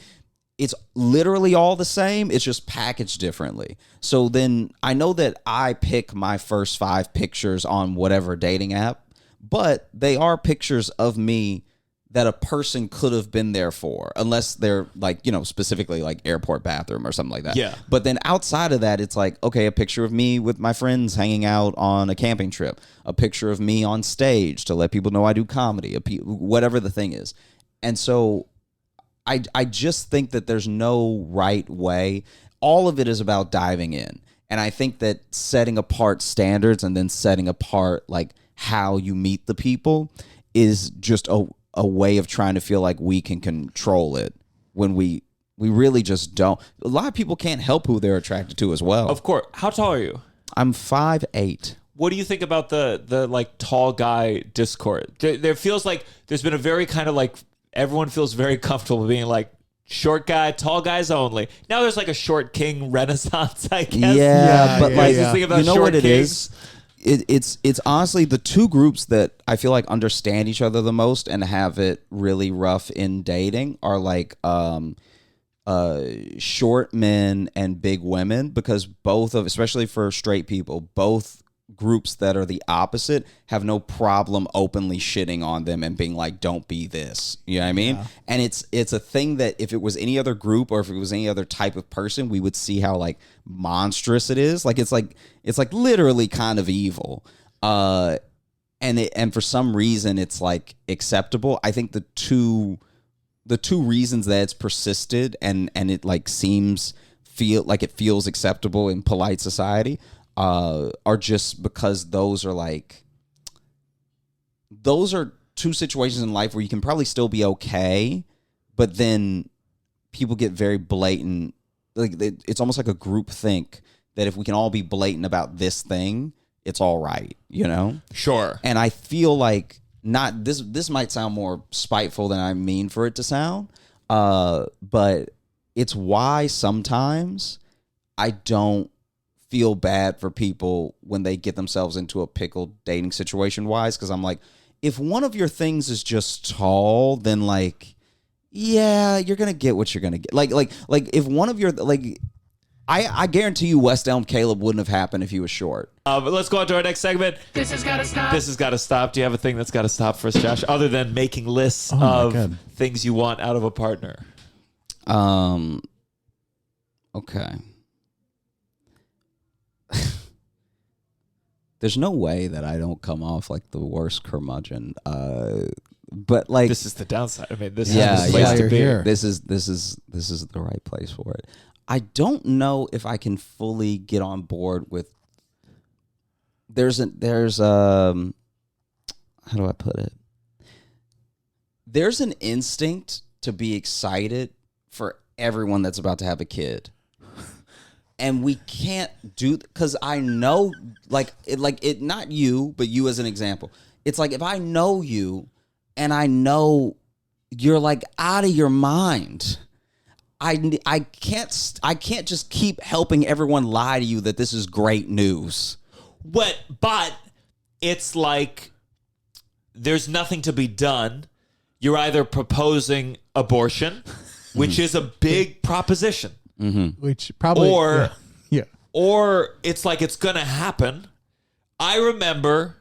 it's literally all the same. It's just packaged differently. So then I know that I pick my first 5 pictures on whatever dating app, but they are pictures of me that a person could have been there for, unless they're like, specifically like airport bathroom or something like that. Yeah. But then outside of that, it's like, okay, a picture of me with my friends hanging out on a camping trip, a picture of me on stage to let people know I do comedy, whatever the thing is. And so I just think that there's no right way. All of it is about diving in. And I think that setting apart standards and then setting apart like how you meet the people is just a way of trying to feel like we can control it when we really just don't. A lot of people can't help who they're attracted to as well. Of course. How tall are you? I'm 5'8". What do you think about the like tall guy discord? There feels like there's been a very kind of like, everyone feels very comfortable being like short guy, tall guys only. Now there's like a short king renaissance, I guess. Yeah, but like, This thing about you know short what it kings. is? It's honestly the two groups that I feel like understand each other the most and have it really rough in dating are like short men and big women, because both of, especially for straight people, both groups that are the opposite have no problem openly shitting on them and being like, don't be this. You know what I mean? Yeah. And it's a thing that if it was any other group or if it was any other type of person, we would see how like monstrous it is. Like it's like literally kind of evil. And for some reason it's like acceptable. I think the two reasons that it's persisted and it like it feels acceptable in polite society are just because those are two situations in life where you can probably still be okay, but then people get very blatant. Like it's almost like a group think that if we can all be blatant about this thing, it's all right, you know? Sure. And I feel like not this might sound more spiteful than I mean for it to sound, but it's why sometimes I don't feel bad for people when they get themselves into a pickle dating situation wise, because I'm like, if one of your things is just tall, then like, yeah, you're gonna get what you're gonna get. Like if one of your like, I guarantee you West Elm Caleb wouldn't have happened if he was short. But let's go on to our next segment. This has gotta stop. This has got to stop. Do you have a thing that's got to stop for us, Josh, other than making lists of things you want out of a partner? Okay. There's no way that I don't come off like the worst curmudgeon. But like, this is the downside. I mean, this is the place to be. Here. This is the right place for it. I don't know if I can fully get on board with. There's how do I put it? There's an instinct to be excited for everyone that's about to have a kid. And we can't do, because I know, not you, but you as an example. It's like if I know you and I know you're like out of your mind, I can't just keep helping everyone lie to you that this is great news. But it's like there's nothing to be done. You're either proposing abortion, which is a big proposition. Mm-hmm. Which probably, or it's like it's gonna happen. I remember,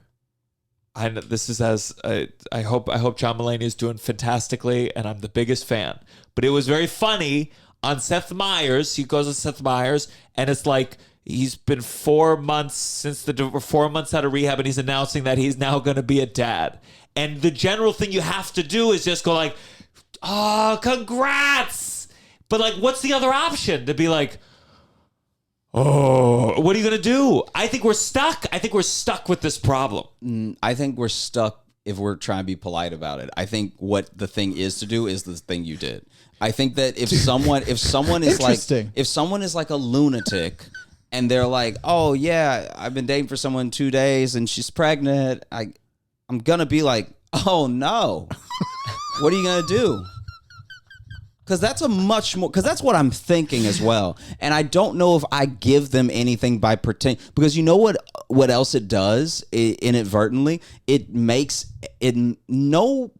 I know this is I hope John Mulaney is doing fantastically, and I'm the biggest fan. But it was very funny on Seth Meyers. He goes to Seth Meyers, and it's like he's been 4 months out of rehab, and he's announcing that he's now going to be a dad. And the general thing you have to do is just go like, "Oh, congrats!" But like, what's the other option? To be like, oh, what are you going to do? I think we're stuck. I think we're stuck with this problem. I think we're stuck if we're trying to be polite about it. I think what the thing is to do is the thing you did. I think that if someone is like a lunatic and they're like, oh yeah, I've been dating for someone 2 days and she's pregnant, I'm going to be like, oh no, what are you going to do? Because that's that's what I'm thinking as well. And I don't know if I give them anything by pretending, because you know what else it does inadvertently? It makes it, no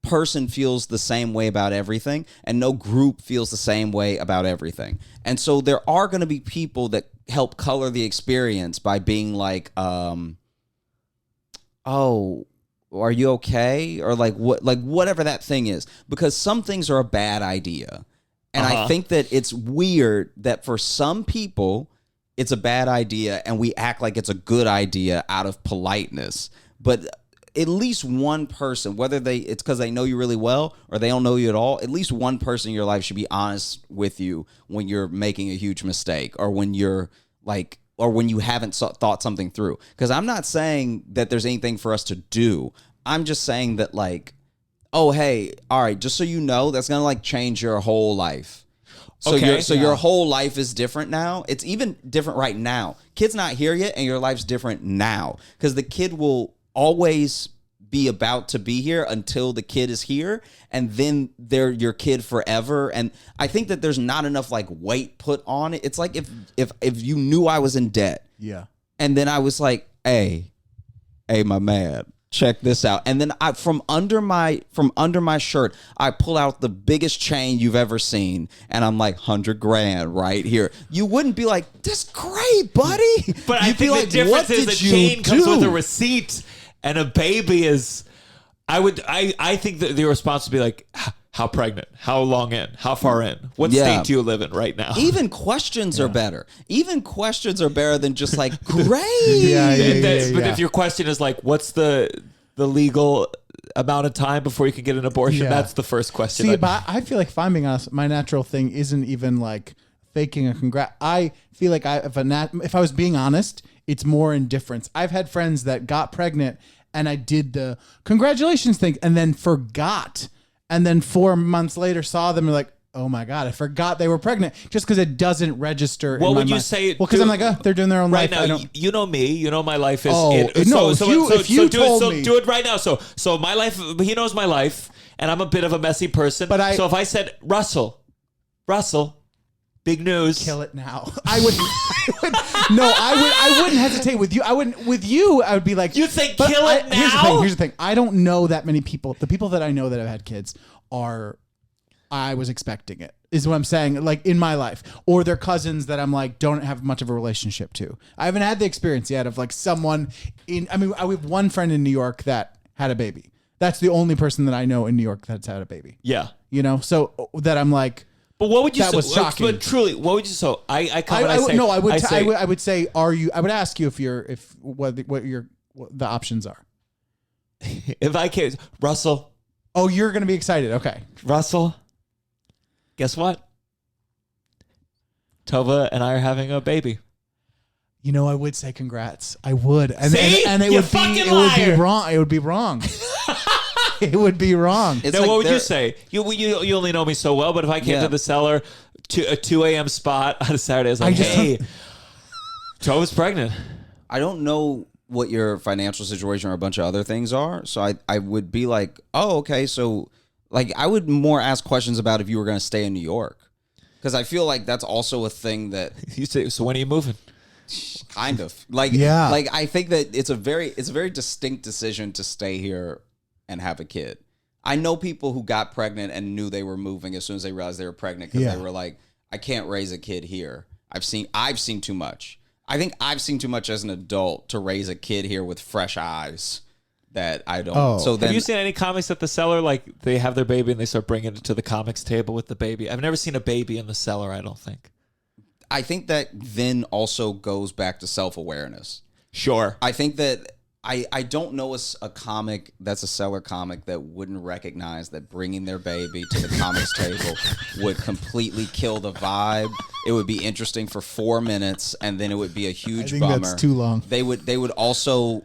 person feels the same way about everything, and no group feels the same way about everything. And so there are going to be people that help color the experience by being like, oh, are you okay? Or like whatever that thing is, because some things are a bad idea. And I think that it's weird that for some people it's a bad idea and we act like it's a good idea out of politeness. But at least one person, whether it's because they know you really well or they don't know you at all, at least one person in your life should be honest with you when you're making a huge mistake, or when you're like, or when you haven't thought something through. Because I'm not saying that there's anything for us to do. I'm just saying that, like, oh, hey, all right, just so you know, that's going to, like, change your whole life. So, your whole life is different now. It's even different right now. Kid's not here yet, and your life's different now. Because the kid will always be about to be here until the kid is here, and then they're your kid forever. And I think that there's not enough like weight put on it. It's like if you knew I was in debt, yeah, and then I was like, hey my man, check this out. And then from under my shirt, I pull out the biggest chain you've ever seen, and I'm like, $100,000 right here. You wouldn't be like, "That's great, buddy." But I You'd be think the difference is the chain comes with a receipt, and a baby is. I think that the response would be like, how pregnant? How long in? How far in? What state do you live in right now? Even questions are better. Even questions are better than just like, great. But if your question is like, what's the legal amount of time before you can get an abortion? Yeah. That's the first question. See, but I feel like, if I'm being honest, my natural thing isn't even like faking a congrat. I feel like if I was being honest, it's more indifference. I've had friends that got pregnant and I did the congratulations thing and then forgot. And then 4 months later saw them and like, oh my God, I forgot they were pregnant, just because it doesn't register. What in my would you mind. say? Well, because I'm like, they're doing their own right life. now. You know me. You know my life is. Oh, no, if you told me. Do it right now. So my life. He knows my life, and I'm a bit of a messy person. But so if I said Russell, big news. Kill it now. I wouldn't hesitate with you. I would be like, You think but kill it Here's the thing. I don't know that many people. The people that I know that have had kids I was expecting it, is what I'm saying. Like, in my life, or their cousins that I'm like, don't have much of a relationship to. I haven't had the experience yet of like someone we have one friend in New York that had a baby. That's the only person that I know in New York that's had a baby. Yeah. So that I'm like, but what would you? That was shocking. But truly, what would you? So I would say, are you? I would ask you what the options are. If I can't, Russell. Oh, you're going to be excited. Okay, Russell. Guess what? Tova and I are having a baby. I would say congrats. I would, and See? and it You would be fucking it would be liar. wrong. It would be wrong. It would be wrong. It's Now, like what would they're- you say? You only know me so well, but if I came Yeah. to the cellar to a 2 a.m. spot on a Saturday, I was like, hey, Tova's pregnant. I don't know what your financial situation or a bunch of other things are. So I would be like, oh, okay. So like, I would more ask questions about if you were going to stay in New York. Because I feel like that's also a thing that You say, so when are you moving? kind of like, Yeah. like I think that it's a very distinct decision to stay here and have a kid. I know people who got pregnant and knew they were moving as soon as they realized they were pregnant, because they were like, I can't raise a kid here. I've seen too much. I think I've seen too much as an adult to raise a kid here with fresh eyes that I don't. Oh. So then Have you seen any comics at the cellar? Like, they have their baby and they start bringing it to the comics table with the baby. I've never seen a baby in the cellar, I don't think. I think that then also goes back to self-awareness. Sure. I think that I don't know a comic that's a cellar comic that wouldn't recognize that bringing their baby to the comics table would completely kill the vibe. It would be interesting for 4 minutes, and then it would be a huge I think bummer. that's too long. They would also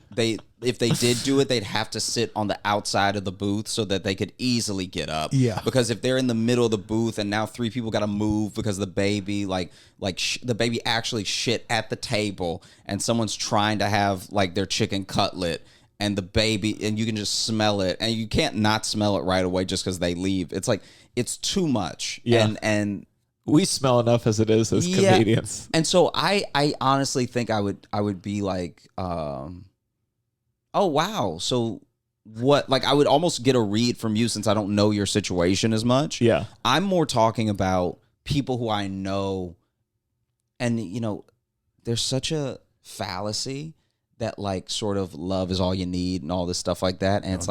if they did do it, they'd have to sit on the outside of the booth so that they could easily get up. Yeah. Because if they're in the middle of the booth and now 3 people got to move because the baby the baby actually shit at the table, and someone's trying to have like their chicken cutlet, and the baby, and you can just smell it, and you can't not smell it right away just because they leave. It's like, it's too much. Yeah. And We smell enough as it is as Yeah. comedians. And so I honestly think I would be like, oh wow, so what? Like, I would almost get a read from you, since I don't know your situation as much. Yeah. I'm more talking about people who I know, and there's such a fallacy that like sort of love is all you need and all this stuff like that, and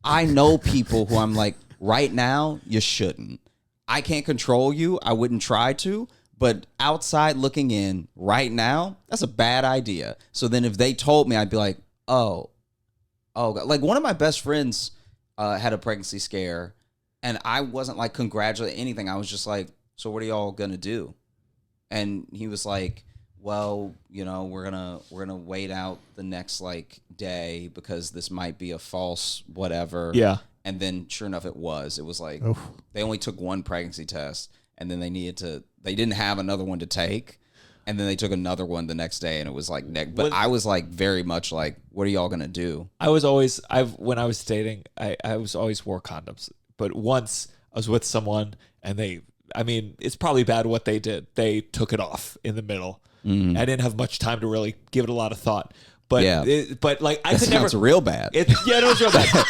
I know people who I'm like, right now you shouldn't. I can't control you. I wouldn't try to. But outside looking in right now, that's a bad idea. So then if they told me, I'd be like, oh, God. Like, one of my best friends had a pregnancy scare, and I wasn't like congratulating anything. I was just like, so what are y'all gonna do? And he was like, well, we're gonna wait out the next like day because this might be a false whatever. Yeah. And then sure enough, it was like, they only took one pregnancy test, and then they didn't have another one to take. And then they took another one the next day, and it was like, I was like very much like, what are y'all going to do? When I was dating, I always wore condoms. But once I was with someone and it's probably bad what they did. They took it off in the middle. I didn't have much time to really give it a lot of thought. But Yeah. but like I That could never. sounds real bad. It was real bad.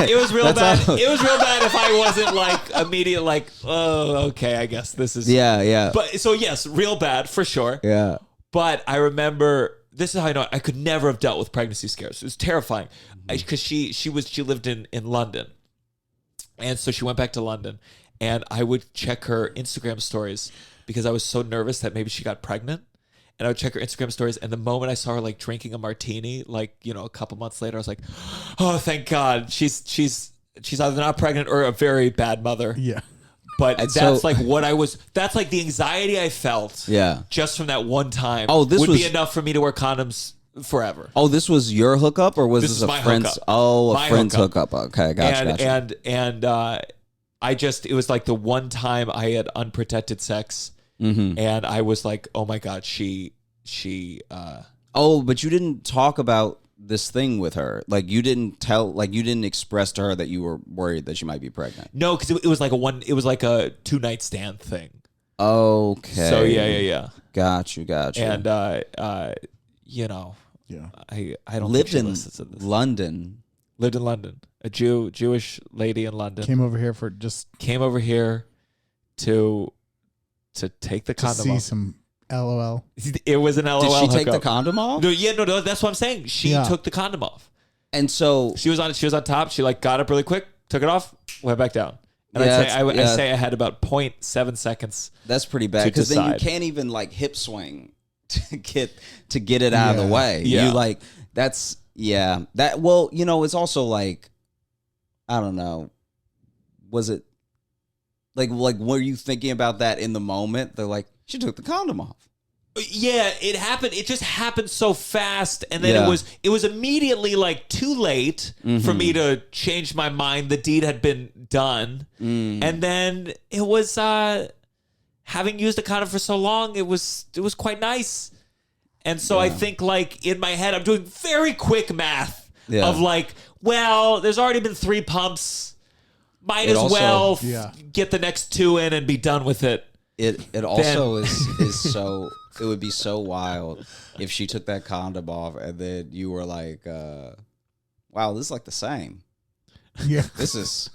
It was real That's bad. how- It was real bad if I wasn't like immediate, like, oh, okay, I guess this is. yeah. But so yes, real bad for sure. Yeah. But I remember, this is how I know I could never have dealt with pregnancy scares. It was terrifying because she lived in London, and so she went back to London, and I would check her Instagram stories because I was so nervous that maybe she got pregnant. And I would check her Instagram stories, and the moment I saw her like drinking a martini, like, you know, a couple months later, I was like, "Oh, thank God, she's either not pregnant or a very bad mother." Yeah. But And that's so- like that's like the anxiety I felt. Yeah. Just from that one time. Oh, this would was- be enough for me to wear condoms forever. Oh, this was your hookup, or was This this is a my friend's? hookup. Oh, a My friend's hookup. hookup. Okay, gotcha. And it was like the one time I had unprotected sex, Mm-hmm. and I was like, oh my God, she. Oh, but you didn't talk about this thing with her. Like you didn't express to her that you were worried that she might be pregnant. No, because it was like a 2-night stand thing. Okay. So yeah. Got you. And you know, Yeah. I don't lived think she in listens to this. London. Lived in London. A Jewish lady in London Came over here for just came over here to take the to condom see off. some LOL. It was an LOL. Did she take the hookup. condom off? No, that's what I'm saying. She Yeah. took the condom off. And so She was on top. She like got up really quick, took it off, went back down. And Yeah, I'd say I had about 0.7 seconds. that's pretty bad to because then you decide. can't even like hip swing to get it out of the Yeah. way. Yeah. You like that's that. Well, you know, it's also like I don't know. Was it like were you thinking about that in the moment? They're like she took the condom off. Yeah, it happened. It just happened so fast, and then Yeah. it was immediately like too late for me to change my mind. The deed had been done, and then it was having used a condom for so long. It was quite nice, and so I think like in my head, I'm doing very quick math of like, well, there's already been 3 pumps. Might It as also- well Yeah. get the next 2 in and be done with it. It also is so it would be so wild if she took that condom off and then you were like, wow, this is like the same. Yeah. This is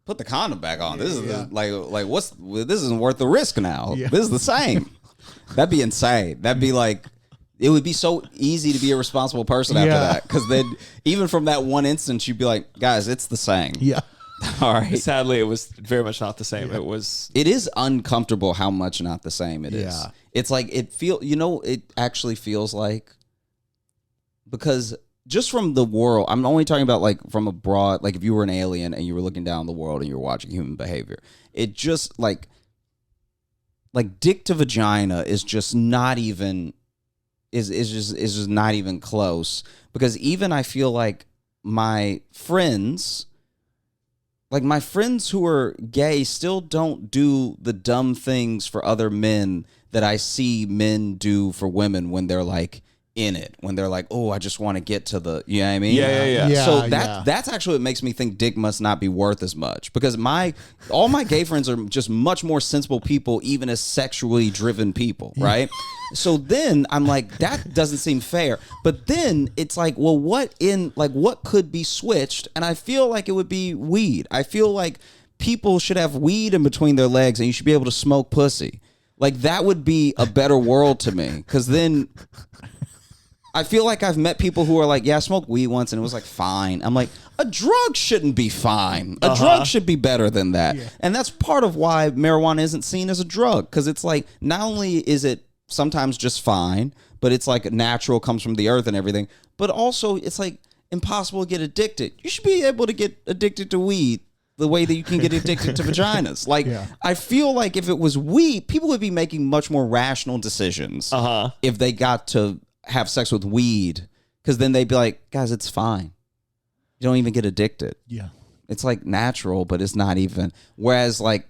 put the condom back on. This is like what's this isn't worth the risk now. Yeah. This is the same. That'd be insane. That'd be like it would be so easy to be a responsible person after Yeah. that. Because then even from that one instance, you'd be like, guys, it's the same. Yeah. All right. Sadly, it was very much not the same. It was. It is uncomfortable how much not the same it is. Yeah. It's like it actually feels like because just from the world, I'm only talking about like from abroad, like if you were an alien and you were looking down the world and you were watching human behavior, it just like dick to vagina is just not even is just not even close because even I feel like my friends who are gay still don't do the dumb things for other men that I see men do for women when they're like in it, when they're like, oh, I just want to get to the, you know what I mean? Yeah. Yeah, So yeah. that's actually what makes me think dick must not be worth as much because all my gay friends are just much more sensible people, even as sexually driven people, right? So then I'm like, that doesn't seem fair. But then it's like, well, what could be switched? And I feel like it would be weed. I feel like people should have weed in between their legs and you should be able to smoke pussy. Like that would be a better world to me because then I feel like I've met people who are like, yeah, I smoked weed once and it was like fine. I'm like, a drug shouldn't be fine. A drug should be better than that. Yeah. And that's part of why marijuana isn't seen as a drug because it's like not only is it sometimes just fine, but it's like natural, comes from the earth and everything, but also it's like impossible to get addicted. You should be able to get addicted to weed the way that you can get addicted to vaginas. Like, I feel like if it was weed, people would be making much more rational decisions if they got to have sex with weed, because then they'd be like, guys, it's fine. You don't even get addicted. Yeah. It's like natural, but it's not even. Whereas like,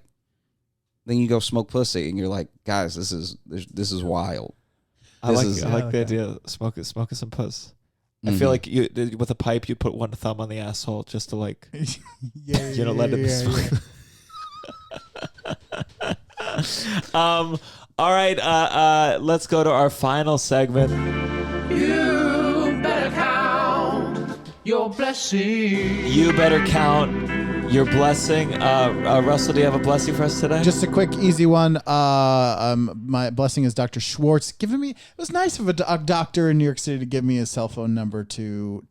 then you go smoke pussy and you're like, guys, this is wild. I like the idea of smoking some puss. I feel like you with a pipe you put one thumb on the asshole just to like let it all right, let's go to our final segment. You your blessing. You better count your blessing. Russell, do you have a blessing for us today? Just a quick, easy one. My blessing is Dr. Schwartz giving me. It was nice of a doctor in New York City to give me his cell phone number to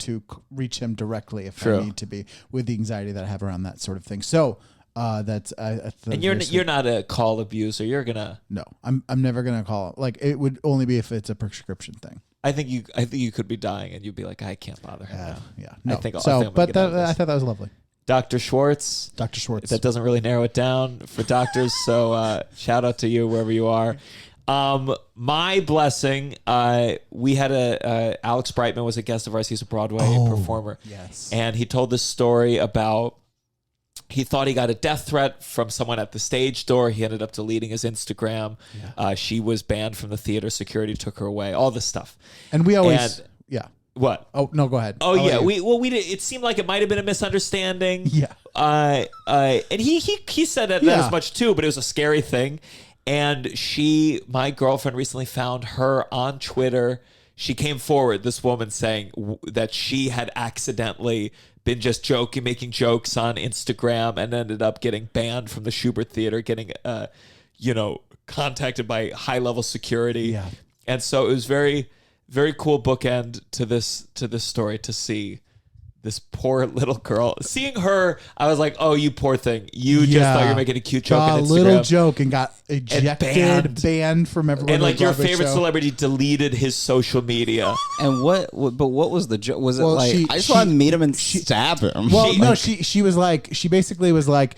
reach him directly if I need to be, with the anxiety that I have around that sort of thing. So that's and you're not a call abuser. You're gonna no. I'm never gonna call. Like it would only be if it's a prescription thing. I think you could be dying and you'd be like, I can't bother him now. Yeah. No. I think so. I'm gonna get out of this. I thought that was lovely. Dr. Schwartz. Dr. Schwartz. That doesn't really narrow it down for doctors. So shout out to you wherever you are. My blessing, we had Alex Brightman was a guest of ours. He's a Broadway performer. Yes. And he told this story about he thought he got a death threat from someone at the stage door. He ended up deleting his Instagram. Yeah. She was banned from the theater. Security took her away. All this stuff. And we always, What? Oh no, go ahead. Oh yeah, we did. It seemed like it might have been a misunderstanding. Yeah. And he said that as much too, but it was a scary thing. And my girlfriend recently found her on Twitter. She came forward, this woman, saying that she had accidentally been just making jokes on Instagram and ended up getting banned from the Schubert Theater, getting, contacted by high-level security. Yeah. And so it was very, very cool bookend to this story to see this poor little girl. Seeing her, I was like, "Oh, you poor thing! You just thought you were making a cute joke on Instagram." A little joke and got ejected, banned from everyone. And like your favorite celebrity deleted his social media. And what was the joke? Was it like I just want to meet him and stab him? Well, she was like, she basically was like,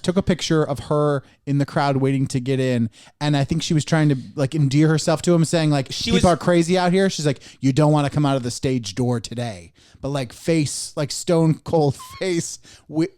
took a picture of her in the crowd waiting to get in, and I think she was trying to like endear herself to him, saying like, people are crazy out here. She's like, you don't want to come out of the stage door today. But like stone cold face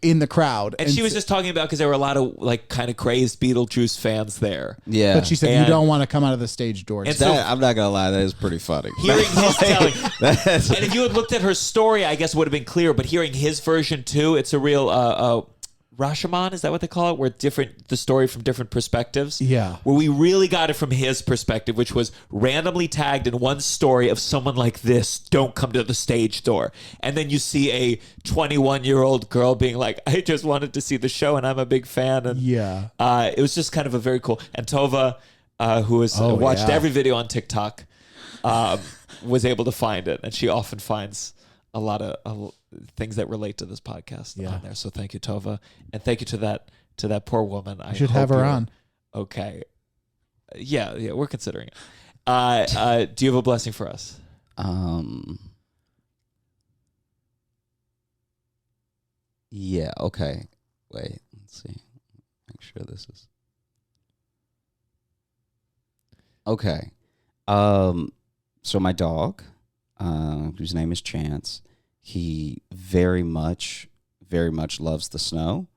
in the crowd. And she was just talking about because there were a lot of like kind of crazed Beetlejuice fans there. Yeah. But she said, you don't want to come out of the stage door. And I'm not going to lie, that is pretty funny. Hearing his telling. And if you had looked at her story, I guess it would have been clear. But hearing his version too, it's a real Rashomon, is that what they call it? Where the story from different perspectives. Yeah. Where we really got it from his perspective, which was randomly tagged in one story of someone like this, don't come to the stage door. And then you see a 21-year-old girl being like, I just wanted to see the show and I'm a big fan. And it was just kind of a very cool. And Tova, who has watched every video on TikTok, was able to find it. And she often finds a lot of things that relate to this podcast on there. So thank you, Tova, and thank you to that poor woman. I should have her on. Okay. Yeah, we're considering it. Do you have a blessing for us? Yeah. Okay. Wait. Let's see. Make sure this is okay. So my dog, whose name is Chance, he very much loves the snow.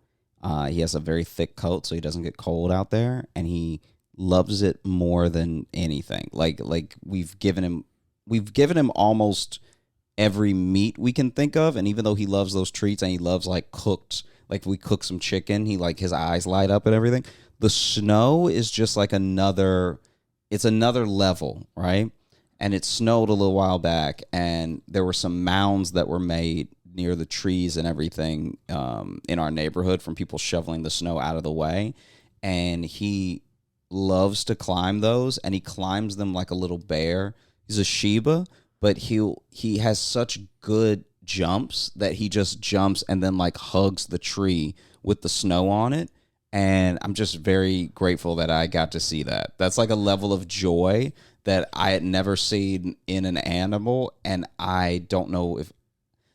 He has a very thick coat, so he doesn't get cold out there, and he loves it more than anything. Like we've given him almost every meat we can think of, and even though he loves those treats and he loves like cooked, like we cook some chicken, he like his eyes light up and everything. The snow is just like another level, right? And it snowed a little while back, and there were some mounds that were made near the trees and everything in our neighborhood from people shoveling the snow out of the way. And he loves to climb those, and he climbs them like a little bear. He's a Shiba, but he has such good jumps that he just jumps and then like hugs the tree with the snow on it. And I'm just very grateful that I got to see that. That's like a level of joy that I had never seen in an animal, and I don't know if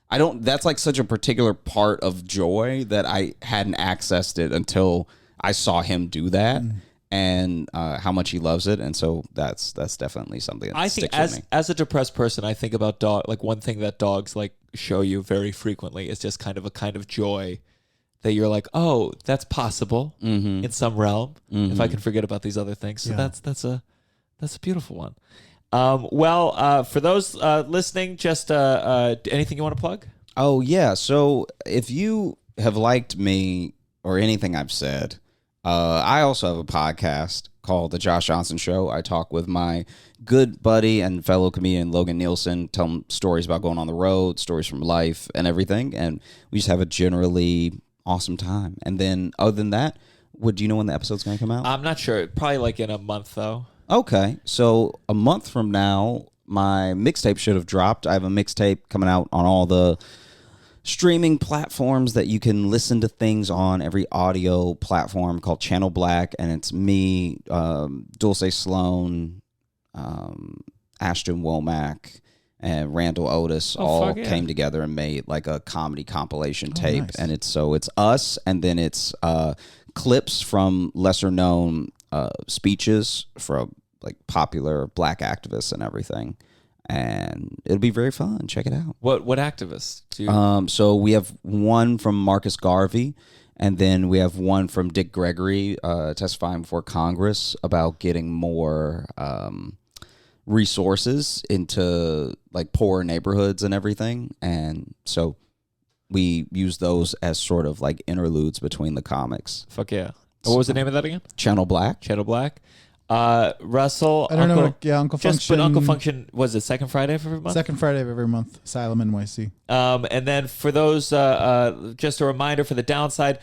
that's like such a particular part of joy that I hadn't accessed it until I saw him do that, and how much he loves it. And so that's definitely something that sticks with me. As a depressed person, I think about dog, like one thing that dogs like show you very frequently is just kind of joy that you're like, oh, that's possible in some realm if I can forget about these other things. So that's a beautiful one. For those listening, just anything you want to plug? Oh, yeah. So if you have liked me or anything I've said, I also have a podcast. called The Josh Johnson Show. I talk with my good buddy and fellow comedian Logan Nielsen, tell him stories about going on the road, stories from life and everything. And we just have a generally awesome time. And then other than that, do you know when the episode's going to come out? I'm not sure. Probably like in a month, though. Okay. So a month from now, my mixtape should have dropped. I have a mixtape coming out on all the streaming platforms that you can listen to things on, every audio platform, called Channel Black. And it's me, Dulce Sloan, Ashton Womack, and Randall Otis all came together and made like a comedy compilation tape. Nice. And it's us, and then it's clips from lesser known speeches from like popular black activists and everything. And it'll be very fun. Check it out. What activists? So we have one from Marcus Garvey, and then we have one from Dick Gregory testifying before Congress about getting more resources into like poor neighborhoods and everything. And so we use those as sort of like interludes between the comics. Fuck yeah. What was the name of that again? Channel Black. Channel Black. Russell, I don't know. Yeah, Uncle Function. Just put Uncle Function. Was it second Friday of every month? Second Friday of every month. Asylum NYC. And then for those, just a reminder for the downside,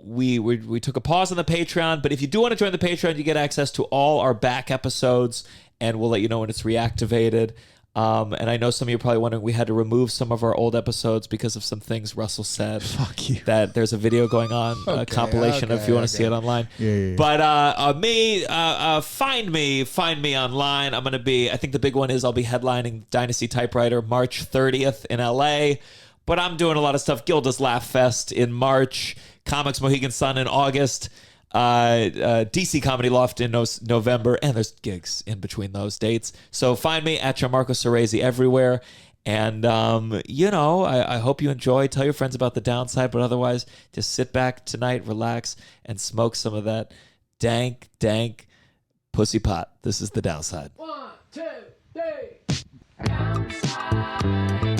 we took a pause on the Patreon, but if you do want to join the Patreon, you get access to all our back episodes, and we'll let you know when it's reactivated. And I know some of you are probably wondering, we had to remove some of our old episodes because of some things Russell said. Fuck you. That there's a video going on, a compilation if you want to see it online. Yeah. But find me online. I'm going to be, I think the big one is I'll be headlining Dynasty Typewriter March 30th in LA. But I'm doing a lot of stuff. Gilda's Laugh Fest in March, Comics Mohegan Sun in August, DC Comedy Loft in November, and there's gigs in between those dates. So find me at Gianmarco Soresi everywhere. And, I hope you enjoy. Tell your friends about the downside, but otherwise, just sit back tonight, relax, and smoke some of that dank pussy pot. This is the downside. 1, 2, 3. Downside.